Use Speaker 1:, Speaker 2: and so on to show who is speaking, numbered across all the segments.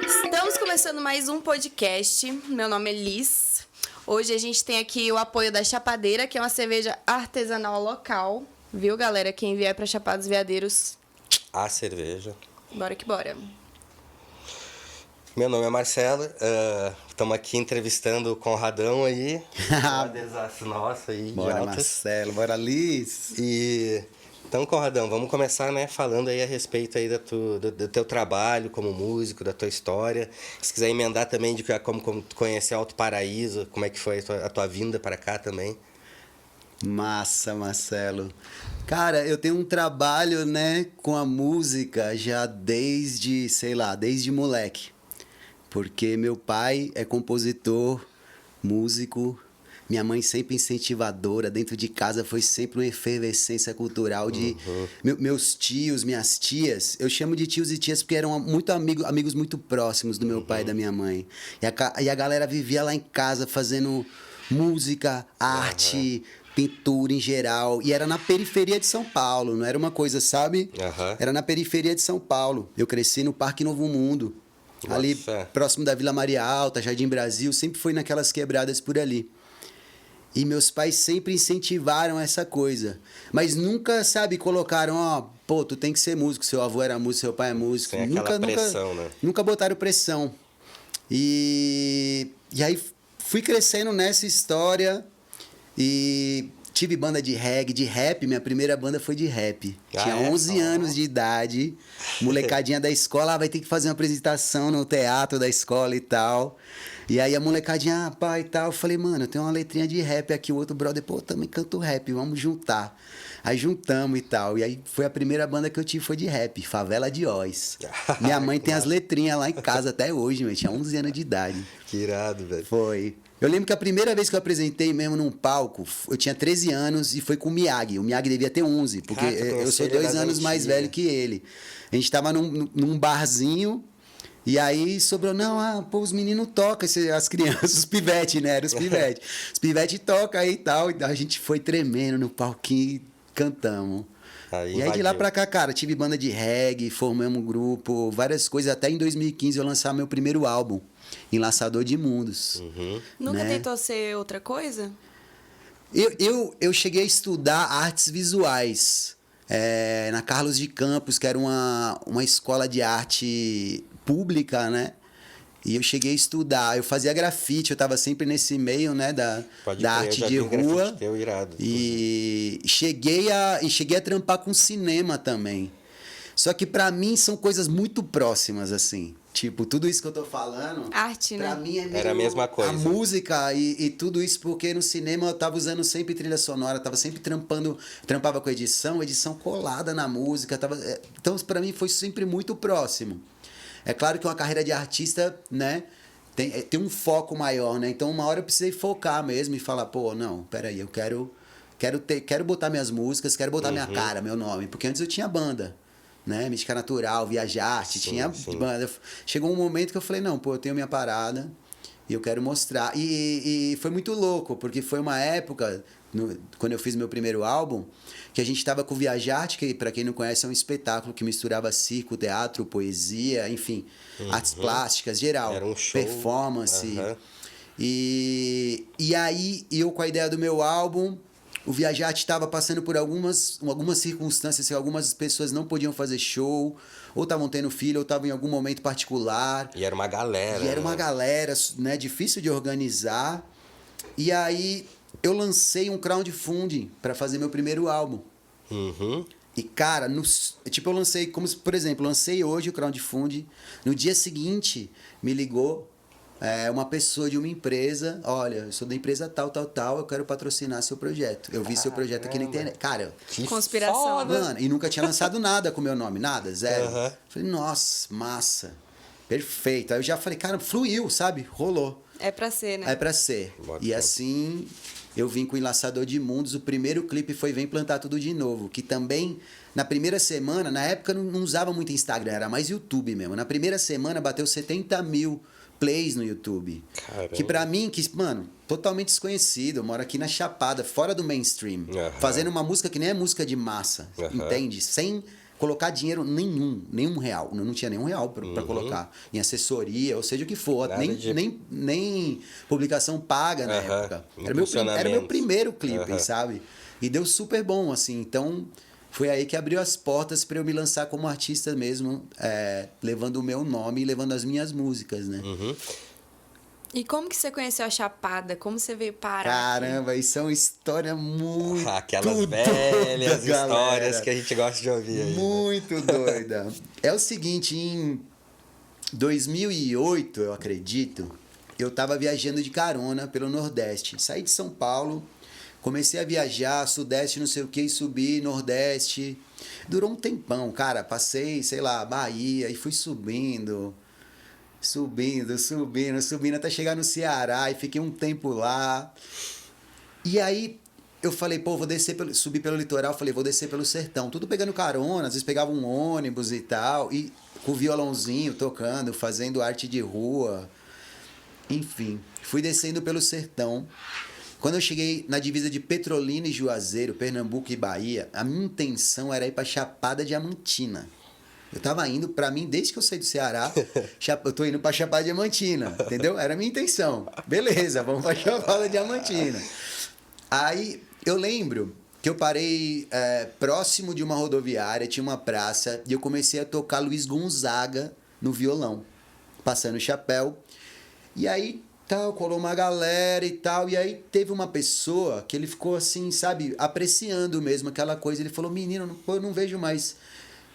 Speaker 1: Estamos começando mais um podcast. Meu nome é Liz. Hoje a gente tem aqui o apoio da Chapadeira, que é uma cerveja artesanal local. Viu, galera? Quem vier para Chapados Veadeiros,
Speaker 2: A cerveja.
Speaker 1: bora que bora.
Speaker 2: Meu nome é Marcelo, estamos aqui entrevistando o Conradão aí, um desastre nosso aí,
Speaker 3: Bora,
Speaker 2: idiotas.
Speaker 3: Marcelo, bora, Liz.
Speaker 2: Então, Conradão, vamos começar, né, falando aí a respeito aí do teu trabalho como músico, da tua história. Se quiser emendar também de como tu conhecer Alto Paraíso, como é que foi a tua vinda para cá também.
Speaker 3: Massa, Marcelo. Cara, eu tenho um trabalho, né, com a música já desde moleque. Porque meu pai é compositor, músico, minha mãe sempre incentivadora, dentro de casa foi sempre uma efervescência cultural de meus tios, minhas tias, eu chamo de tios e tias porque eram muito amigos muito próximos do meu pai e da minha mãe. E a galera vivia lá em casa fazendo música, arte, pintura em geral, e era na periferia de São Paulo, não era uma coisa, sabe? Era na periferia de São Paulo. Eu cresci no Parque Novo Mundo. Ali, próximo da Vila Maria Alta, Jardim Brasil, sempre foi naquelas quebradas por ali. E meus pais sempre incentivaram essa coisa. Mas nunca, sabe, colocaram, ó, pô, tu tem que ser músico, seu avô era músico, seu pai é músico.
Speaker 2: Tem aquela pressão, né?
Speaker 3: Nunca botaram pressão. E aí fui crescendo nessa história e tive banda de reggae, de rap. Minha primeira banda foi de rap. Tinha 11 anos de idade. Molecadinha da escola, vai ter que fazer uma apresentação no teatro da escola e tal. E aí a molecadinha, pai e tal. Eu falei, mano, eu tenho uma letrinha de rap aqui. O outro brother, pô, eu também canto rap, vamos juntar. Aí juntamos e tal. E aí foi a primeira banda que eu tive, foi de rap, Favela de Oz. Minha mãe tem as letrinhas lá em casa até hoje, meu. Tinha 11 anos de idade.
Speaker 2: Que irado, velho.
Speaker 3: Foi. Eu lembro que a primeira vez que eu apresentei mesmo num palco, eu tinha 13 anos e foi com o Miyagi. O Miyagi devia ter 11, porque eu sou 2 anos mais velho que ele. A gente tava num barzinho e aí sobrou, pô, os meninos tocam, as crianças, os pivetes, né? Eram os pivetes. Os pivetes tocam aí e tal. E a gente foi tremendo no palquinho e cantamos. E aí de lá pra cá, cara, tive banda de reggae, formamos um grupo, várias coisas. Até em 2015 eu lançar meu primeiro álbum, Enlaçador de Mundos.
Speaker 1: Nunca tentou ser outra coisa?
Speaker 3: Eu cheguei a estudar artes visuais na Carlos de Campos, que era uma escola de arte pública, né? E eu cheguei a estudar, eu fazia grafite, eu estava sempre nesse meio, né, da arte de rua.
Speaker 2: Teu, irado.
Speaker 3: E cheguei a trampar com cinema também. Só que pra mim são coisas muito próximas, assim. Tipo, tudo isso que eu tô falando...
Speaker 1: Arte, né?
Speaker 3: Pra mim é meio...
Speaker 2: Era a mesma coisa.
Speaker 3: A música e tudo isso, porque no cinema eu tava usando sempre trilha sonora, tava sempre trampava com edição colada na música. Então, pra mim foi sempre muito próximo. É claro que uma carreira de artista, né, tem um foco maior, né? Então, uma hora eu precisei focar mesmo e falar, pô, não, peraí, eu quero botar minhas músicas, quero botar minha cara, meu nome. Porque antes eu tinha banda, né? Mística Natural, Viajarte, tinha banda. Chegou um momento que eu falei, não, pô, eu tenho minha parada e eu quero mostrar. E foi muito louco, porque foi uma época, quando eu fiz meu primeiro álbum, que a gente estava com o Viajarte, que para quem não conhece é um espetáculo que misturava circo, teatro, poesia, enfim, artes plásticas, geral.
Speaker 2: Era um show.
Speaker 3: Performance. E aí, eu com a ideia do meu álbum, o Viajarte estava passando por algumas circunstâncias que algumas pessoas não podiam fazer show, ou estavam tendo filho, ou estavam em algum momento particular.
Speaker 2: E era uma galera.
Speaker 3: Né? Difícil de organizar. E aí eu lancei um crowdfunding para fazer meu primeiro álbum. E, cara, eu lancei, por exemplo, lancei hoje o crowdfunding. No dia seguinte, me ligou uma pessoa de uma empresa, olha, eu sou da empresa tal, eu quero patrocinar seu projeto. Eu vi seu projeto aqui na internet. Cara,
Speaker 1: que conspiração.
Speaker 3: Foda. Mano, e nunca tinha lançado nada com meu nome, nada, zero. Falei, nossa, massa, perfeito. Aí eu já falei, cara, fluiu, sabe? Rolou.
Speaker 1: É pra ser, né?
Speaker 3: É pra ser. E assim, eu vim com o Enlaçador de Mundos. O primeiro clipe foi Vem Plantar Tudo de Novo, que também, na primeira semana, na época não usava muito Instagram, era mais YouTube mesmo. Na primeira semana bateu 70 mil plays no YouTube.
Speaker 2: Caramba.
Speaker 3: Que pra mim, mano, totalmente desconhecido. Eu moro aqui na Chapada, fora do mainstream. Fazendo uma música que nem é música de massa, entende? Sem colocar dinheiro nenhum real. Eu não tinha nenhum real pra colocar em assessoria, ou seja o que for. Nem publicação paga na época. Era meu primeiro clipe, sabe? E deu super bom, assim. Então, foi aí que abriu as portas pra eu me lançar como artista mesmo, levando o meu nome e levando as minhas músicas, né?
Speaker 1: E como que você conheceu a Chapada? Como você veio parar
Speaker 3: Caramba, isso é uma história muito
Speaker 2: aquelas velhas
Speaker 3: doida,
Speaker 2: histórias
Speaker 3: galera.
Speaker 2: que a gente gosta de ouvir aí.
Speaker 3: Muito doida. É o seguinte, em 2008, eu acredito, eu tava viajando de carona pelo Nordeste. Saí de São Paulo, comecei a viajar, Sudeste, não sei o que, subi, Nordeste. Durou um tempão, cara. Passei, sei lá, Bahia e fui subindo, até chegar no Ceará e fiquei um tempo lá. E aí eu falei, pô, subir pelo litoral, falei, vou descer pelo sertão. Tudo pegando carona, às vezes pegava um ônibus e tal, e com violãozinho tocando, fazendo arte de rua. Enfim, fui descendo pelo sertão. Quando eu cheguei na divisa de Petrolina e Juazeiro, Pernambuco e Bahia, a minha intenção era ir pra Chapada Diamantina. Eu tava indo, pra mim, desde que eu saí do Ceará, eu tô indo pra Chapada Diamantina, entendeu? Era a minha intenção. Beleza, vamos pra Chapada Diamantina. Aí, eu lembro que eu parei próximo de uma rodoviária, tinha uma praça, e eu comecei a tocar Luiz Gonzaga no violão, passando o chapéu. E aí, colou uma galera e tal, e aí teve uma pessoa que ele ficou assim, sabe, apreciando mesmo aquela coisa. Ele falou, menino, eu não vejo mais...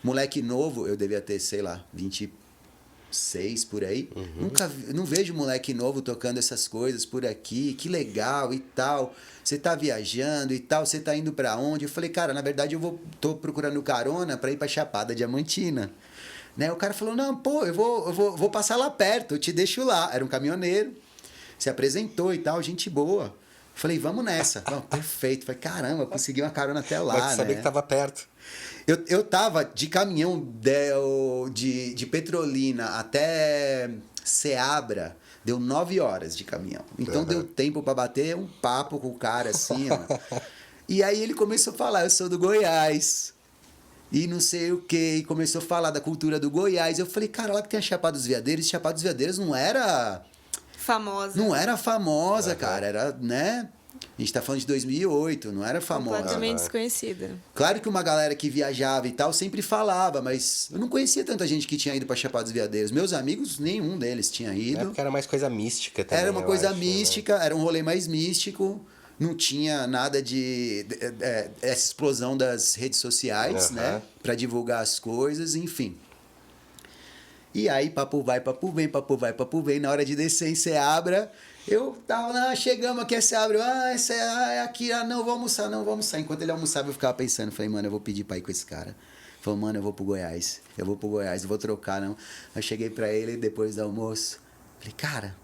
Speaker 3: Moleque novo, eu devia ter, sei lá, 26 por aí. Não vejo moleque novo tocando essas coisas por aqui. Que legal e tal. Você tá viajando e tal, você tá indo pra onde? Eu falei, cara, na verdade tô procurando carona pra ir pra Chapada Diamantina. Né? O cara falou, não, pô, eu vou passar lá perto, eu te deixo lá. Era um caminhoneiro, se apresentou e tal, gente boa. Falei, vamos nessa. Perfeito. Falei, caramba, consegui uma carona até lá,
Speaker 2: Mas sabia que tava perto.
Speaker 3: Eu tava de caminhão de Petrolina até Ceabra, deu 9 horas de caminhão. Então deu tempo pra bater um papo com o cara assim, ó. E aí ele começou a falar, eu sou do Goiás. E não sei o que, e começou a falar da cultura do Goiás. Eu falei, cara, lá que tem a Chapada dos Veadeiros, Chapada dos Veadeiros não era famosa, cara, era, né? A gente tá falando de 2008, não era famosa.
Speaker 1: Completamente desconhecida.
Speaker 3: Claro que uma galera que viajava e tal sempre falava, mas eu não conhecia tanta gente que tinha ido pra Chapada dos Veadeiros. Meus amigos, nenhum deles tinha ido.
Speaker 2: Porque era mais coisa mística também.
Speaker 3: Era uma coisa mística, né? Era um rolê mais místico. Não tinha nada de essa explosão das redes sociais, né? Pra divulgar as coisas, enfim. E aí, papo vai, papo vem, papo vai, papo vem. Na hora de descer em Ceabra, eu tava, chegamos aqui, Ceabra, essa é aqui, não, vamos almoçar. Enquanto ele almoçava, eu ficava pensando, falei, mano, eu vou pedir pra ir com esse cara. Falei, mano, eu vou pro Goiás, não vou trocar, não. Aí cheguei pra ele, depois do almoço, falei, cara,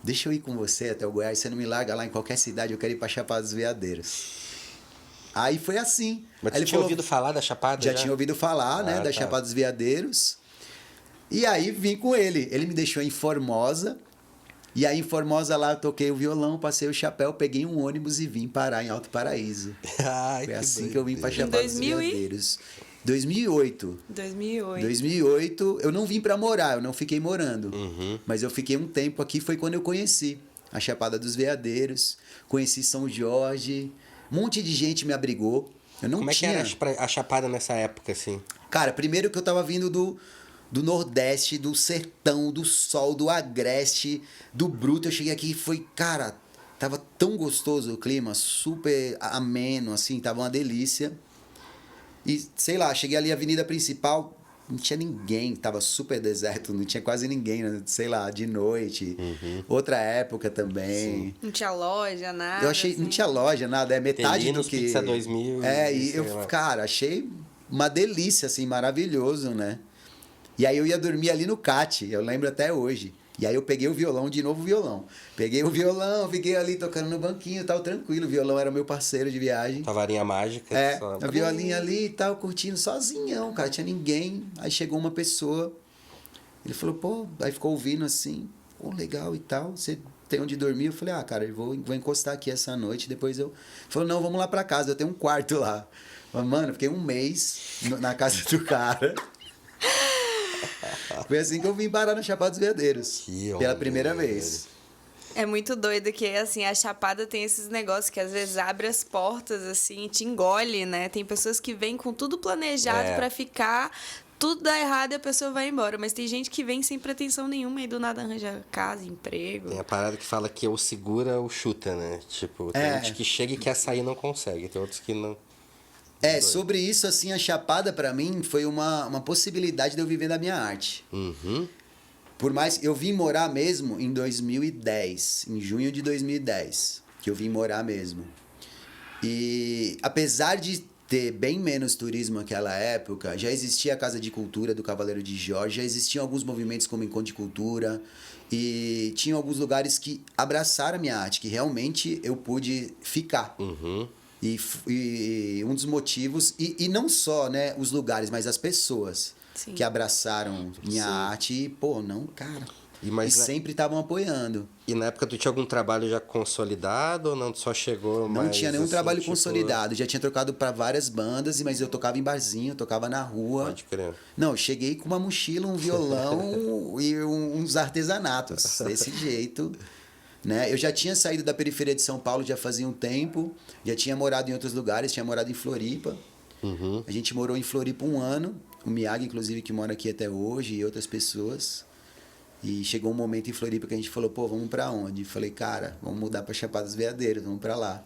Speaker 3: deixa eu ir com você até o Goiás, você não me larga lá em qualquer cidade, eu quero ir pra Chapada dos Veadeiros. Aí foi assim.
Speaker 2: Mas
Speaker 3: aí
Speaker 2: você tinha ouvido falar da Chapada?
Speaker 3: Já tinha ouvido falar, né, da Chapada dos Veadeiros. E aí vim com ele. Ele me deixou em Formosa. E aí em Formosa lá eu toquei o violão, passei o chapéu, peguei um ônibus e vim parar em Alto Paraíso. Foi assim que eu vim pra Chapada dos Veadeiros. 2008. 2008, eu não vim pra morar, eu não fiquei morando. Mas eu fiquei um tempo aqui, foi quando eu conheci a Chapada dos Veadeiros, conheci São Jorge, um monte de gente me abrigou. Eu não
Speaker 2: Como
Speaker 3: tinha...
Speaker 2: é que era a Chapada nessa época, assim?
Speaker 3: Cara, primeiro que eu tava vindo do Nordeste, do sertão, do sol, do agreste, do bruto. Eu cheguei aqui e foi, cara, tava tão gostoso o clima, super ameno, assim, tava uma delícia. E, sei lá, cheguei ali, a avenida principal, não tinha ninguém, tava super deserto, não tinha quase ninguém, sei lá, de noite. Outra época também.
Speaker 1: Sim. Não tinha loja, nada.
Speaker 3: Eu achei,
Speaker 1: assim.
Speaker 3: Não tinha loja, nada, é metade do que...
Speaker 2: Pizza 2000.
Speaker 3: E eu, cara, achei uma delícia, assim, maravilhoso, né? E aí eu ia dormir ali no CAT, eu lembro até hoje. E aí eu peguei o violão, de novo o violão. Peguei o violão, fiquei ali tocando no banquinho e tal, tranquilo. O violão era meu parceiro de viagem.
Speaker 2: A varinha mágica.
Speaker 3: A violinha ali e tal, curtindo sozinhão, cara. Tinha ninguém. Aí chegou uma pessoa, ele falou, pô... Aí ficou ouvindo assim. Pô, legal e tal, você tem onde dormir? Eu falei, ah, cara, eu vou encostar aqui essa noite, depois eu... Ele falou, não, vamos lá pra casa, eu tenho um quarto lá. Mas, mano, eu fiquei um mês na casa do cara. Foi assim que eu vim parar na Chapada dos Veadeiros. Pela primeira vez.
Speaker 1: É muito doido que, assim, a Chapada tem esses negócios que às vezes abre as portas, assim, e te engole, né? Tem pessoas que vêm com tudo planejado pra ficar, tudo dá errado e a pessoa vai embora. Mas tem gente que vem sem pretensão nenhuma e do nada arranja casa, emprego.
Speaker 2: Tem a parada que fala que ou segura ou chuta, né? Tipo, tem gente que chega e quer sair e não consegue. Tem outros que não...
Speaker 3: Sobre isso, assim, a Chapada pra mim foi uma possibilidade de eu viver da minha arte. Por mais... Eu vim morar mesmo em 2010, em junho de 2010, que eu vim morar mesmo. E apesar de ter bem menos turismo naquela época, já existia a Casa de Cultura do Cavaleiro de Jorge, já existiam alguns movimentos como Encontro de Cultura, e tinha alguns lugares que abraçaram a minha arte, que realmente eu pude ficar. E um dos motivos, e não só, né, os lugares, mas as pessoas que abraçaram minha arte e, pô, não, cara. E sempre estavam apoiando.
Speaker 2: E na época tu tinha algum trabalho já consolidado ou não? Tu só chegou mais...
Speaker 3: Não tinha nenhum
Speaker 2: assim,
Speaker 3: trabalho
Speaker 2: tipo...
Speaker 3: consolidado. Já tinha trocado para várias bandas, mas eu tocava em barzinho, tocava na rua.
Speaker 2: Pode crer.
Speaker 3: Não, eu cheguei com uma mochila, um violão e uns artesanatos. Desse jeito. Né? Eu já tinha saído da periferia de São Paulo já fazia um tempo. Já tinha morado em outros lugares, tinha morado em Floripa. A gente morou em Floripa 1 ano. O Miyagi, inclusive, que mora aqui até hoje, e outras pessoas. E chegou um momento em Floripa que a gente falou, pô, vamos pra onde? Falei, cara, vamos mudar pra Chapada dos Veadeiros, vamos pra lá.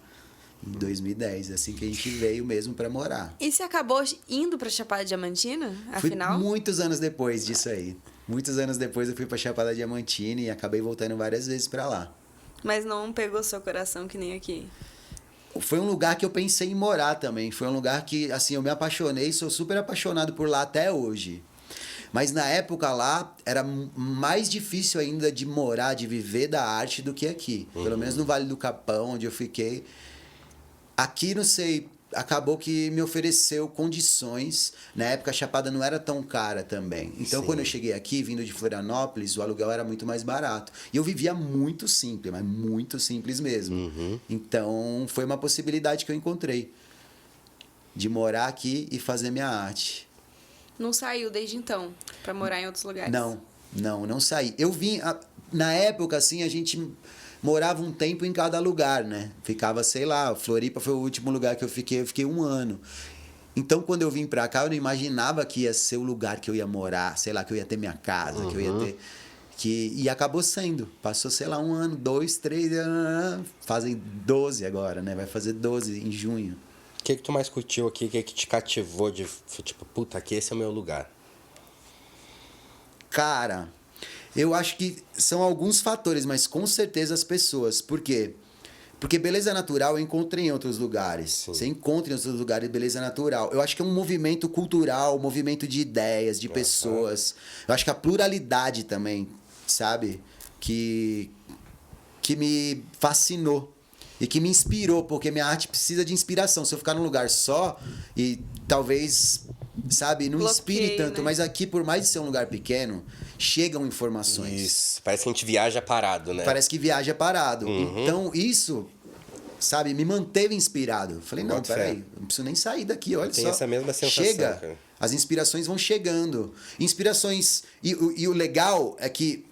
Speaker 3: Em 2010, assim que a gente veio mesmo pra morar.
Speaker 1: E você acabou indo pra Chapada Diamantina, afinal?
Speaker 3: Foi muitos anos depois disso aí. Muitos anos depois eu fui pra Chapada Diamantina e acabei voltando várias vezes pra lá.
Speaker 1: Mas não pegou seu coração que nem aqui?
Speaker 3: Foi um lugar que eu pensei em morar também. Foi um lugar que, assim, eu me apaixonei, sou super apaixonado por lá até hoje. Mas na época lá, era mais difícil ainda de morar, de viver da arte do que aqui. Pelo menos no Vale do Capão, onde eu fiquei. Aqui, não sei, acabou que me ofereceu condições. Na época, a Chapada não era tão cara também. Então, quando eu cheguei aqui, vindo de Florianópolis, o aluguel era muito mais barato. E eu vivia muito simples, mas muito simples mesmo. Então, foi uma possibilidade que eu encontrei. De morar aqui e fazer minha arte.
Speaker 1: Não saiu desde então pra morar em outros lugares?
Speaker 3: Não saí. Eu vim... Na época, assim, a gente morava um tempo em cada lugar, né? Ficava, sei lá, Floripa foi o último lugar que eu fiquei 1 ano. Então, quando eu vim pra cá, eu não imaginava que ia ser o lugar que eu ia morar, sei lá, que eu ia ter minha casa, que eu ia ter... E acabou sendo. Passou, sei lá, 1 ano, 2, 3... Fazem 12 agora, né? Vai fazer 12 em junho.
Speaker 2: O que tu mais curtiu aqui? O que te cativou de... Tipo, puta, aqui esse é o meu lugar.
Speaker 3: Cara, eu acho que são alguns fatores, mas com certeza as pessoas. Por quê? Porque beleza natural eu encontrei em outros lugares. Você encontra em outros lugares beleza natural. Eu acho que é um movimento cultural, um movimento de ideias, de pessoas. Eu acho que a pluralidade também, sabe? Que me fascinou. E que me inspirou, porque minha arte precisa de inspiração. Se eu ficar num lugar só e talvez, sabe, não inspire tanto. Né? Mas aqui, por mais de ser um lugar pequeno, chegam informações.
Speaker 2: Isso. Parece que a gente viaja parado, né?
Speaker 3: Parece que viaja parado. Então, isso, sabe, me manteve inspirado. Falei, não, peraí, não preciso nem sair daqui, olha só.
Speaker 2: Tem essa mesma sensação,
Speaker 3: chega,
Speaker 2: cara.
Speaker 3: As inspirações vão chegando. Inspirações... E o legal é que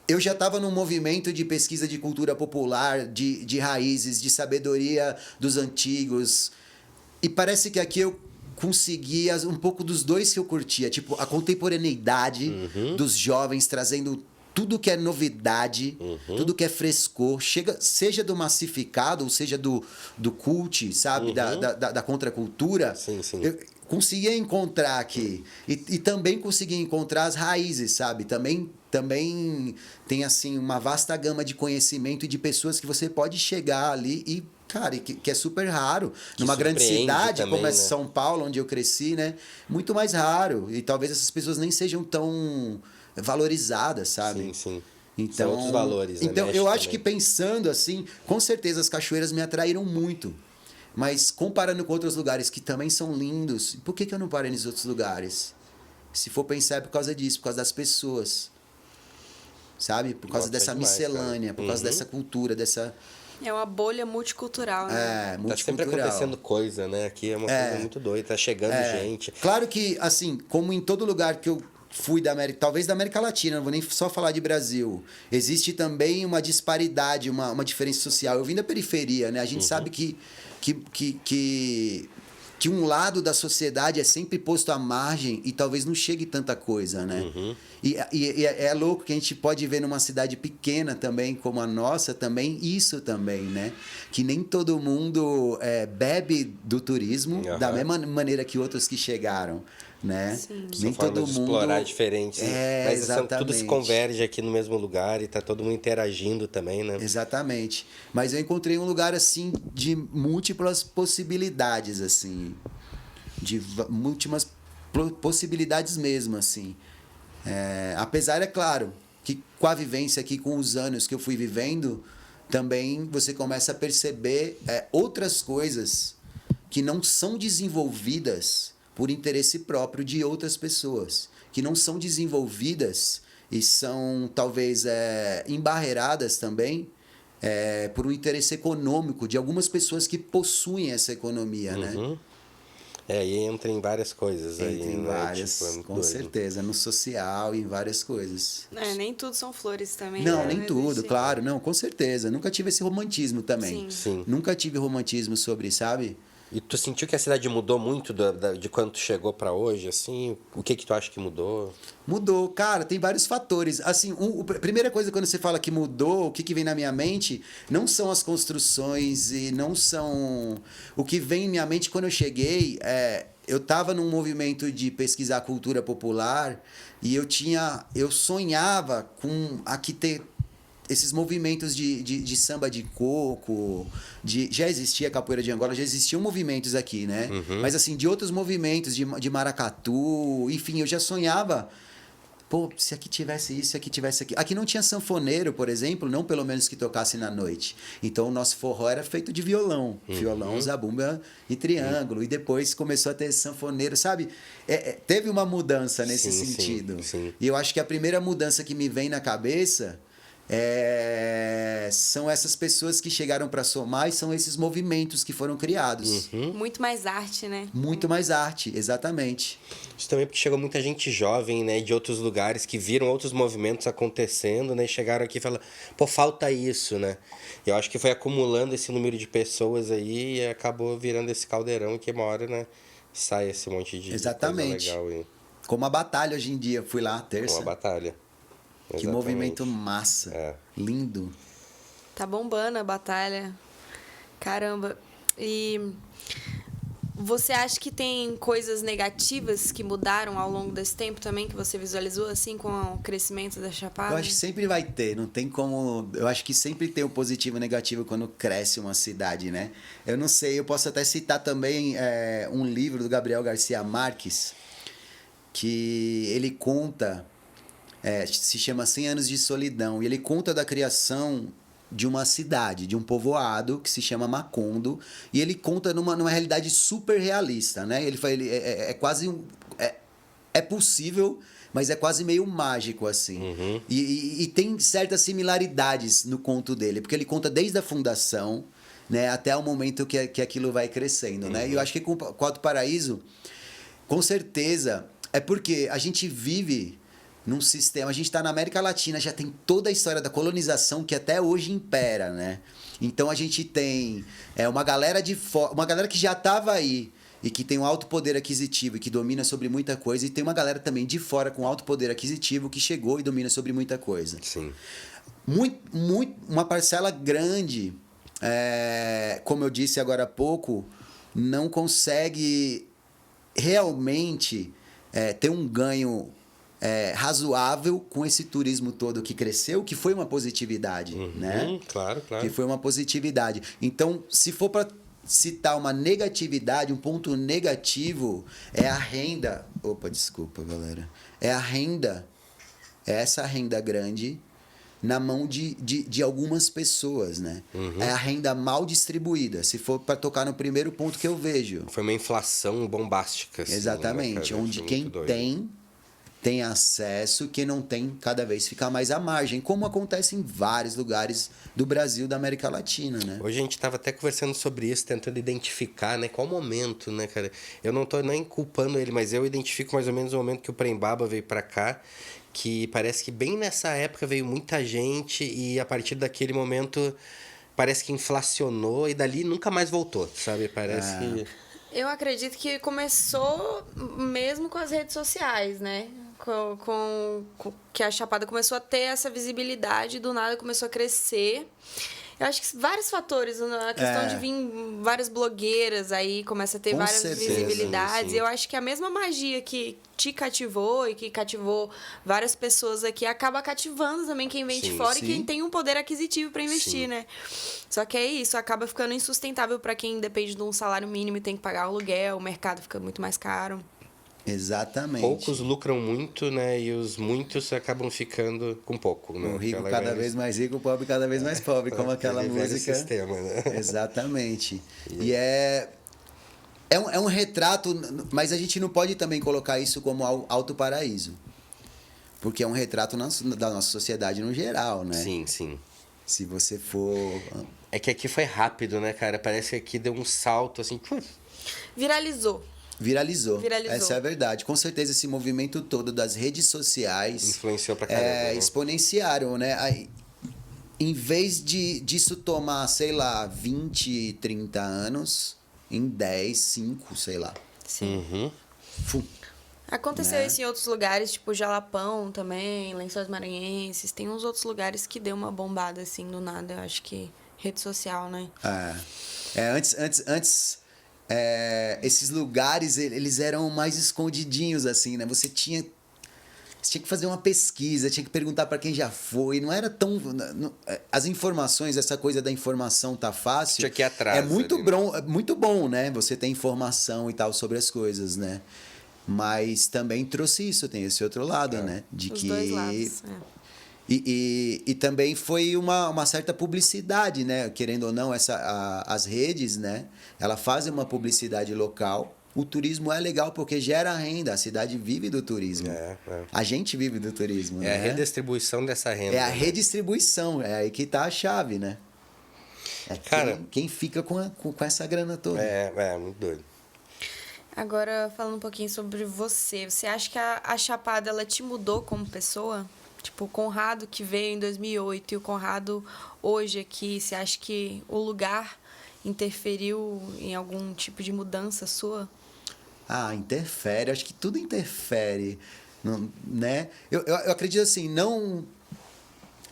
Speaker 3: eu já estava num movimento de pesquisa de cultura popular, de raízes, de sabedoria dos antigos. E parece que aqui eu conseguia um pouco dos dois que eu curtia. Tipo, a contemporaneidade dos jovens trazendo tudo que é novidade, tudo que é frescor. Seja do massificado, ou seja do cult, sabe? Da contracultura.
Speaker 2: Sim.
Speaker 3: Eu conseguia encontrar aqui. E também conseguia encontrar as raízes, sabe? Também tem, assim, uma vasta gama de conhecimento e de pessoas que você pode chegar ali e, cara, que é super raro. Numa grande cidade
Speaker 2: também,
Speaker 3: como é
Speaker 2: né?
Speaker 3: São Paulo, onde eu cresci, né? Muito mais raro. E talvez essas pessoas nem sejam tão valorizadas, sabe?
Speaker 2: Sim.
Speaker 3: Então,
Speaker 2: são outros valores, né?
Speaker 3: Então, eu acho
Speaker 2: também.
Speaker 3: que pensando assim, com certeza as cachoeiras me atraíram muito. Mas comparando com outros lugares que também são lindos, por que eu não parei nos outros lugares? Se for pensar é por causa disso, por causa das pessoas. sabe? Por causa dessa
Speaker 2: demais,
Speaker 3: miscelânea,
Speaker 2: cara.
Speaker 3: por causa dessa cultura, dessa...
Speaker 1: É uma bolha multicultural, né?
Speaker 2: Tá sempre acontecendo coisa, né? Aqui é uma coisa muito doida, tá chegando gente.
Speaker 3: Claro que, assim, como em todo lugar que eu fui da América, talvez da América Latina, não vou nem só falar de Brasil, existe também uma disparidade, uma diferença social. Eu vim da periferia, né? A gente sabe que um lado da sociedade é sempre posto à margem e talvez não chegue tanta coisa, né? E é louco que a gente pode ver numa cidade pequena também, como a nossa, também isso também, né? Que nem todo mundo bebe do turismo da mesma maneira que outros que chegaram, né?
Speaker 1: Sim.
Speaker 3: Nem
Speaker 2: São
Speaker 3: todo
Speaker 2: formas de
Speaker 3: mundo...
Speaker 2: explorar diferentes. Mas
Speaker 3: exatamente.
Speaker 2: tudo se converge aqui no mesmo lugar e tá todo mundo interagindo também, né?
Speaker 3: Exatamente. Mas eu encontrei um lugar, assim, de múltiplas possibilidades, assim. De múltiplas possibilidades mesmo, assim. Apesar, é claro, que com a vivência aqui, com os anos que eu fui vivendo, também você começa a perceber outras coisas que não são desenvolvidas por interesse próprio de outras pessoas, que não são desenvolvidas e são talvez embarreiradas também por um interesse econômico de algumas pessoas que possuem essa economia, né?
Speaker 2: E entra em várias coisas aí,
Speaker 3: Em
Speaker 2: né?
Speaker 3: várias,
Speaker 2: Tipo, é muito
Speaker 3: com
Speaker 2: doido.
Speaker 3: certeza, no social, em várias coisas.
Speaker 1: Nem tudo são flores também.
Speaker 3: Não,
Speaker 1: né?
Speaker 3: nem
Speaker 1: Não
Speaker 3: tudo,
Speaker 1: existe.
Speaker 3: claro, não, com certeza. Nunca tive esse romantismo também.
Speaker 1: Sim.
Speaker 3: Nunca tive romantismo sobre, sabe?
Speaker 2: E tu sentiu que a cidade mudou muito de quando tu chegou pra hoje, assim? O que tu acha que mudou?
Speaker 3: Mudou, cara, tem vários fatores. Assim, a primeira coisa quando você fala que mudou, o que vem na minha mente, não são as construções e não são... O que vem em minha mente quando eu cheguei, eu estava num movimento de pesquisar cultura popular e eu sonhava com aqui ter esses movimentos de samba de coco, já existia capoeira de Angola, já existiam movimentos aqui, né? Mas assim, de outros movimentos, de maracatu, enfim, eu já sonhava, pô, se aqui tivesse isso, se aqui tivesse aquilo. Aqui não tinha sanfoneiro, por exemplo, não pelo menos que tocasse na noite. Então o nosso forró era feito de violão. Violão, zabumba e triângulo. E depois começou a ter sanfoneiro, sabe? Teve uma mudança nesse sentido.
Speaker 2: Sim.
Speaker 3: E eu acho que a primeira mudança que me vem na cabeça são essas pessoas que chegaram para somar e são esses movimentos que foram criados.
Speaker 1: Muito mais arte, né?
Speaker 3: Muito mais arte, exatamente.
Speaker 2: Isso também porque chegou muita gente jovem, né, de outros lugares que viram outros movimentos acontecendo, né, e chegaram aqui e falaram, pô, falta isso, né? E eu acho que foi acumulando esse número de pessoas aí e acabou virando esse caldeirão que uma hora, né, sai esse monte de
Speaker 3: Exatamente.
Speaker 2: coisa legal aí.
Speaker 3: Como a batalha hoje em dia, fui lá terça.
Speaker 2: Uma batalha.
Speaker 3: Que
Speaker 2: Exatamente.
Speaker 3: movimento massa. Lindo.
Speaker 1: Tá bombando a batalha. Caramba. E você acha que tem coisas negativas que mudaram ao longo desse tempo também, que você visualizou, assim, com o crescimento da Chapada?
Speaker 3: Eu acho que sempre vai ter, não tem como... Eu acho que sempre tem o positivo e o negativo quando cresce uma cidade, né? Eu não sei, eu posso até citar também um livro do Gabriel Garcia Marques, que ele conta... se chama 100 Anos de Solidão. E ele conta da criação de uma cidade, de um povoado que se chama Macondo. E ele conta numa realidade super realista, né? Ele quase é possível, mas é quase meio mágico, assim. E tem certas similaridades no conto dele, porque ele conta desde a fundação, né, até o momento que aquilo vai crescendo, né? E eu acho que com o Alto Paraíso, com certeza, é porque a gente vive... num sistema, a gente está na América Latina, já tem toda a história da colonização que até hoje impera, né? Então a gente tem uma galera de fora, uma galera que já estava aí e que tem um alto poder aquisitivo e que domina sobre muita coisa, e tem uma galera também de fora com alto poder aquisitivo que chegou e domina sobre muita coisa.
Speaker 2: Sim.
Speaker 3: Uma parcela grande, como eu disse agora há pouco, não consegue realmente ter um ganho razoável com esse turismo todo que cresceu, que foi uma positividade, né?
Speaker 2: Claro.
Speaker 3: Que foi uma positividade. Então, se for para citar uma negatividade, um ponto negativo, é a renda... Opa, desculpa, galera. É a renda, essa renda grande na mão de algumas pessoas, né? É a renda mal distribuída, se for para tocar no primeiro ponto que eu vejo.
Speaker 2: Foi uma inflação bombástica. Assim,
Speaker 3: Exatamente,
Speaker 2: né,
Speaker 3: onde quem tem tem acesso, quem não tem cada vez fica mais à margem, como acontece em vários lugares do Brasil, da América Latina, né?
Speaker 2: Hoje a gente estava até conversando sobre isso, tentando identificar, né, qual momento, né, cara? Eu não tô nem culpando ele, mas eu identifico mais ou menos o momento que o Prembaba veio para cá, que parece que bem nessa época veio muita gente e a partir daquele momento parece que inflacionou e dali nunca mais voltou, sabe? Parece que...
Speaker 1: Eu acredito que começou mesmo com as redes sociais, né? Que a Chapada começou a ter essa visibilidade, do nada começou a crescer. Eu acho que vários fatores, a questão de vir várias blogueiras aí, começa a ter
Speaker 3: Com
Speaker 1: várias
Speaker 3: certeza,
Speaker 1: visibilidades.
Speaker 2: sim.
Speaker 1: Eu acho que a mesma magia que te cativou e que cativou várias pessoas aqui, acaba cativando também quem vem de
Speaker 2: Sim,
Speaker 1: fora
Speaker 3: sim.
Speaker 1: e quem tem um poder aquisitivo para investir,
Speaker 2: Sim.
Speaker 1: né? Só que é isso, acaba ficando insustentável para quem depende de um salário mínimo e tem que pagar aluguel, o mercado fica muito mais caro.
Speaker 3: Exatamente.
Speaker 2: Poucos lucram muito, né? E os muitos acabam ficando com pouco, né?
Speaker 3: O rico
Speaker 2: Aquela
Speaker 3: cada
Speaker 2: velha-
Speaker 3: vez mais rico, o pobre cada vez mais pobre, como aquela
Speaker 2: aquele velho
Speaker 3: música.
Speaker 2: sistema, né?
Speaker 3: Exatamente. E é um retrato, mas a gente não pode também colocar isso como alto paraíso. Porque é um retrato da nossa sociedade no geral, né?
Speaker 2: Sim, sim.
Speaker 3: Se você for...
Speaker 2: É que aqui foi rápido, né, cara? Parece que aqui deu um salto, assim...
Speaker 1: Viralizou.
Speaker 3: Viralizou.
Speaker 1: Viralizou.
Speaker 3: Essa é a verdade. Com certeza esse movimento todo das redes sociais
Speaker 2: Influenciou pra caramba, né?
Speaker 3: exponenciaram, né? Aí, em vez disso tomar, sei lá, 20, 30 anos, em 10, 5, sei lá.
Speaker 1: Sim.
Speaker 2: Uhum.
Speaker 3: Fum.
Speaker 1: Aconteceu
Speaker 3: Né?
Speaker 1: isso em outros lugares, tipo Jalapão também, Lençóis Maranhenses. Tem uns outros lugares que deu uma bombada assim do nada. Eu acho que rede social, né?
Speaker 3: Antes esses lugares, eles eram mais escondidinhos, assim, né? Você tinha que fazer uma pesquisa, tinha que perguntar para quem já foi. Não era tão... As informações, essa coisa da informação tá fácil.
Speaker 2: Tinha que ir atrás
Speaker 3: É muito,
Speaker 2: ali, né?
Speaker 3: é muito bom, né? Você ter informação e tal sobre as coisas, né? Mas também trouxe isso, tem esse outro lado, né? De
Speaker 1: Os
Speaker 3: que...
Speaker 1: dois lados.
Speaker 3: E também foi uma certa publicidade, né? Querendo ou não, as redes, né? Ela fazem uma publicidade local. O turismo é legal porque gera renda. A cidade vive do turismo. A gente vive do turismo,
Speaker 2: É
Speaker 3: né?
Speaker 2: a redistribuição dessa renda.
Speaker 3: É a
Speaker 2: né?
Speaker 3: redistribuição. É aí que tá a chave, né? É
Speaker 2: Cara,
Speaker 3: quem fica com essa grana toda.
Speaker 2: Muito doido.
Speaker 1: Agora, falando um pouquinho sobre você. Você acha que a Chapada, ela te mudou como pessoa? Tipo, o Conrado que veio em 2008 e o Conrado hoje aqui, você acha que o lugar interferiu em algum tipo de mudança sua?
Speaker 3: Ah, interfere. Acho que tudo interfere, né? Eu acredito assim, não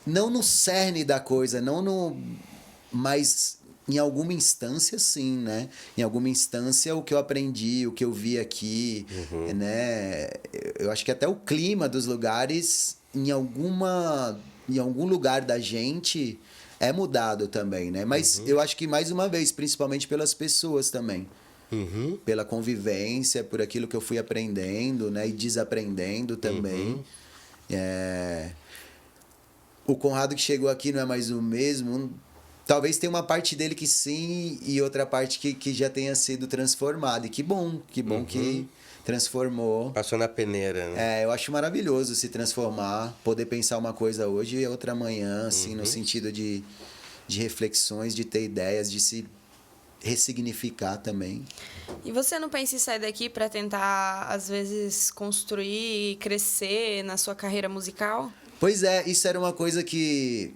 Speaker 3: no cerne da coisa, mas em alguma instância, sim, né? Em alguma instância, o que eu aprendi, o que eu vi aqui, né? Eu acho que até o clima dos lugares, em algum lugar da gente, é mudado também, né? Mas eu acho que, mais uma vez, principalmente pelas pessoas também. Pela convivência, por aquilo que eu fui aprendendo, né? E desaprendendo também. O Conrado que chegou aqui não é mais o mesmo. Talvez tenha uma parte dele que sim e outra parte que já tenha sido transformada. E que bom que transformou.
Speaker 2: Passou na peneira, né?
Speaker 3: Eu acho maravilhoso se transformar, poder pensar uma coisa hoje e outra amanhã, assim, no sentido de reflexões, de ter ideias, de se ressignificar também.
Speaker 1: E você não pensa em sair daqui para tentar, às vezes, construir e crescer na sua carreira musical?
Speaker 3: Pois é, isso era uma coisa que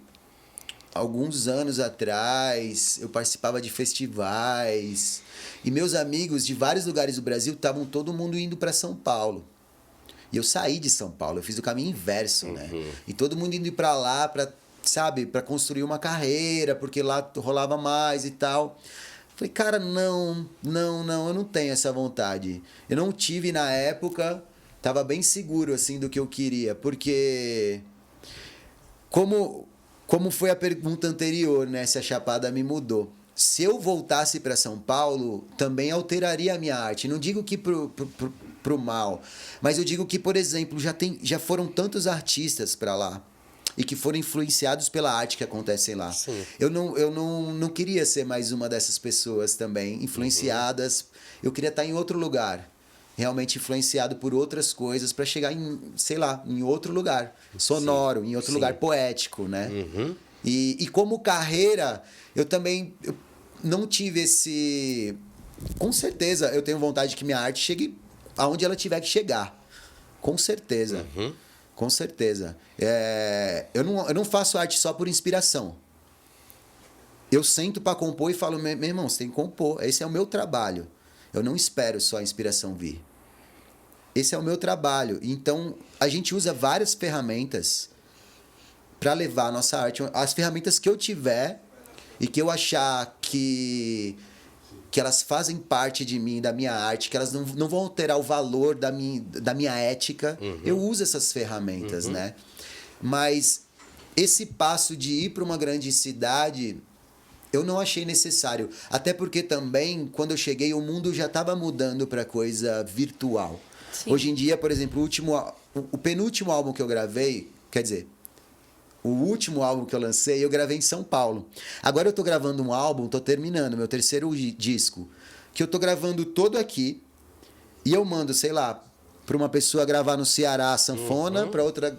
Speaker 3: alguns anos atrás eu participava de festivais e meus amigos de vários lugares do Brasil estavam todo mundo indo para São Paulo. E eu saí de São Paulo, eu fiz o caminho inverso, né? E todo mundo indo para lá para, sabe, para construir uma carreira, porque lá rolava mais e tal. Falei, cara, não, eu não tenho essa vontade. Eu não tive na época, tava bem seguro assim do que eu queria, porque como foi a pergunta anterior, né, se a Chapada me mudou. Se eu voltasse para São Paulo, também alteraria a minha arte. Não digo que pro mal, mas eu digo que, por exemplo, já foram tantos artistas para lá e que foram influenciados pela arte que acontece lá.
Speaker 2: Sim.
Speaker 3: Eu não queria ser mais uma dessas pessoas também, influenciadas. Eu queria estar em outro lugar. realmente influenciado por outras coisas para chegar em, sei lá, em outro lugar sonoro, em outro lugar poético, né? E como carreira, eu não tive esse... Com certeza, eu tenho vontade que minha arte chegue aonde ela tiver que chegar. Com certeza. Com certeza. Eu não faço arte só por inspiração. Eu sento para compor e falo, meu irmão, você tem que compor. Esse é o meu trabalho. Eu não espero só a inspiração vir. Esse é o meu trabalho. Então, a gente usa várias ferramentas para levar a nossa arte. As ferramentas que eu tiver e que eu achar que elas fazem parte de mim, da minha arte, que elas não vão alterar o valor da minha ética, eu uso essas ferramentas, né? Mas esse passo de ir para uma grande cidade, eu não achei necessário. Até porque também, quando eu cheguei, o mundo já estava mudando para coisa virtual. Sim. Hoje em dia, por exemplo, o penúltimo álbum que eu gravei, quer dizer, o último álbum que eu lancei, eu gravei em São Paulo. Agora eu tô gravando um álbum, tô terminando, meu terceiro disco, que eu tô gravando todo aqui, e eu mando, sei lá, pra uma pessoa gravar no Ceará a sanfona, pra outra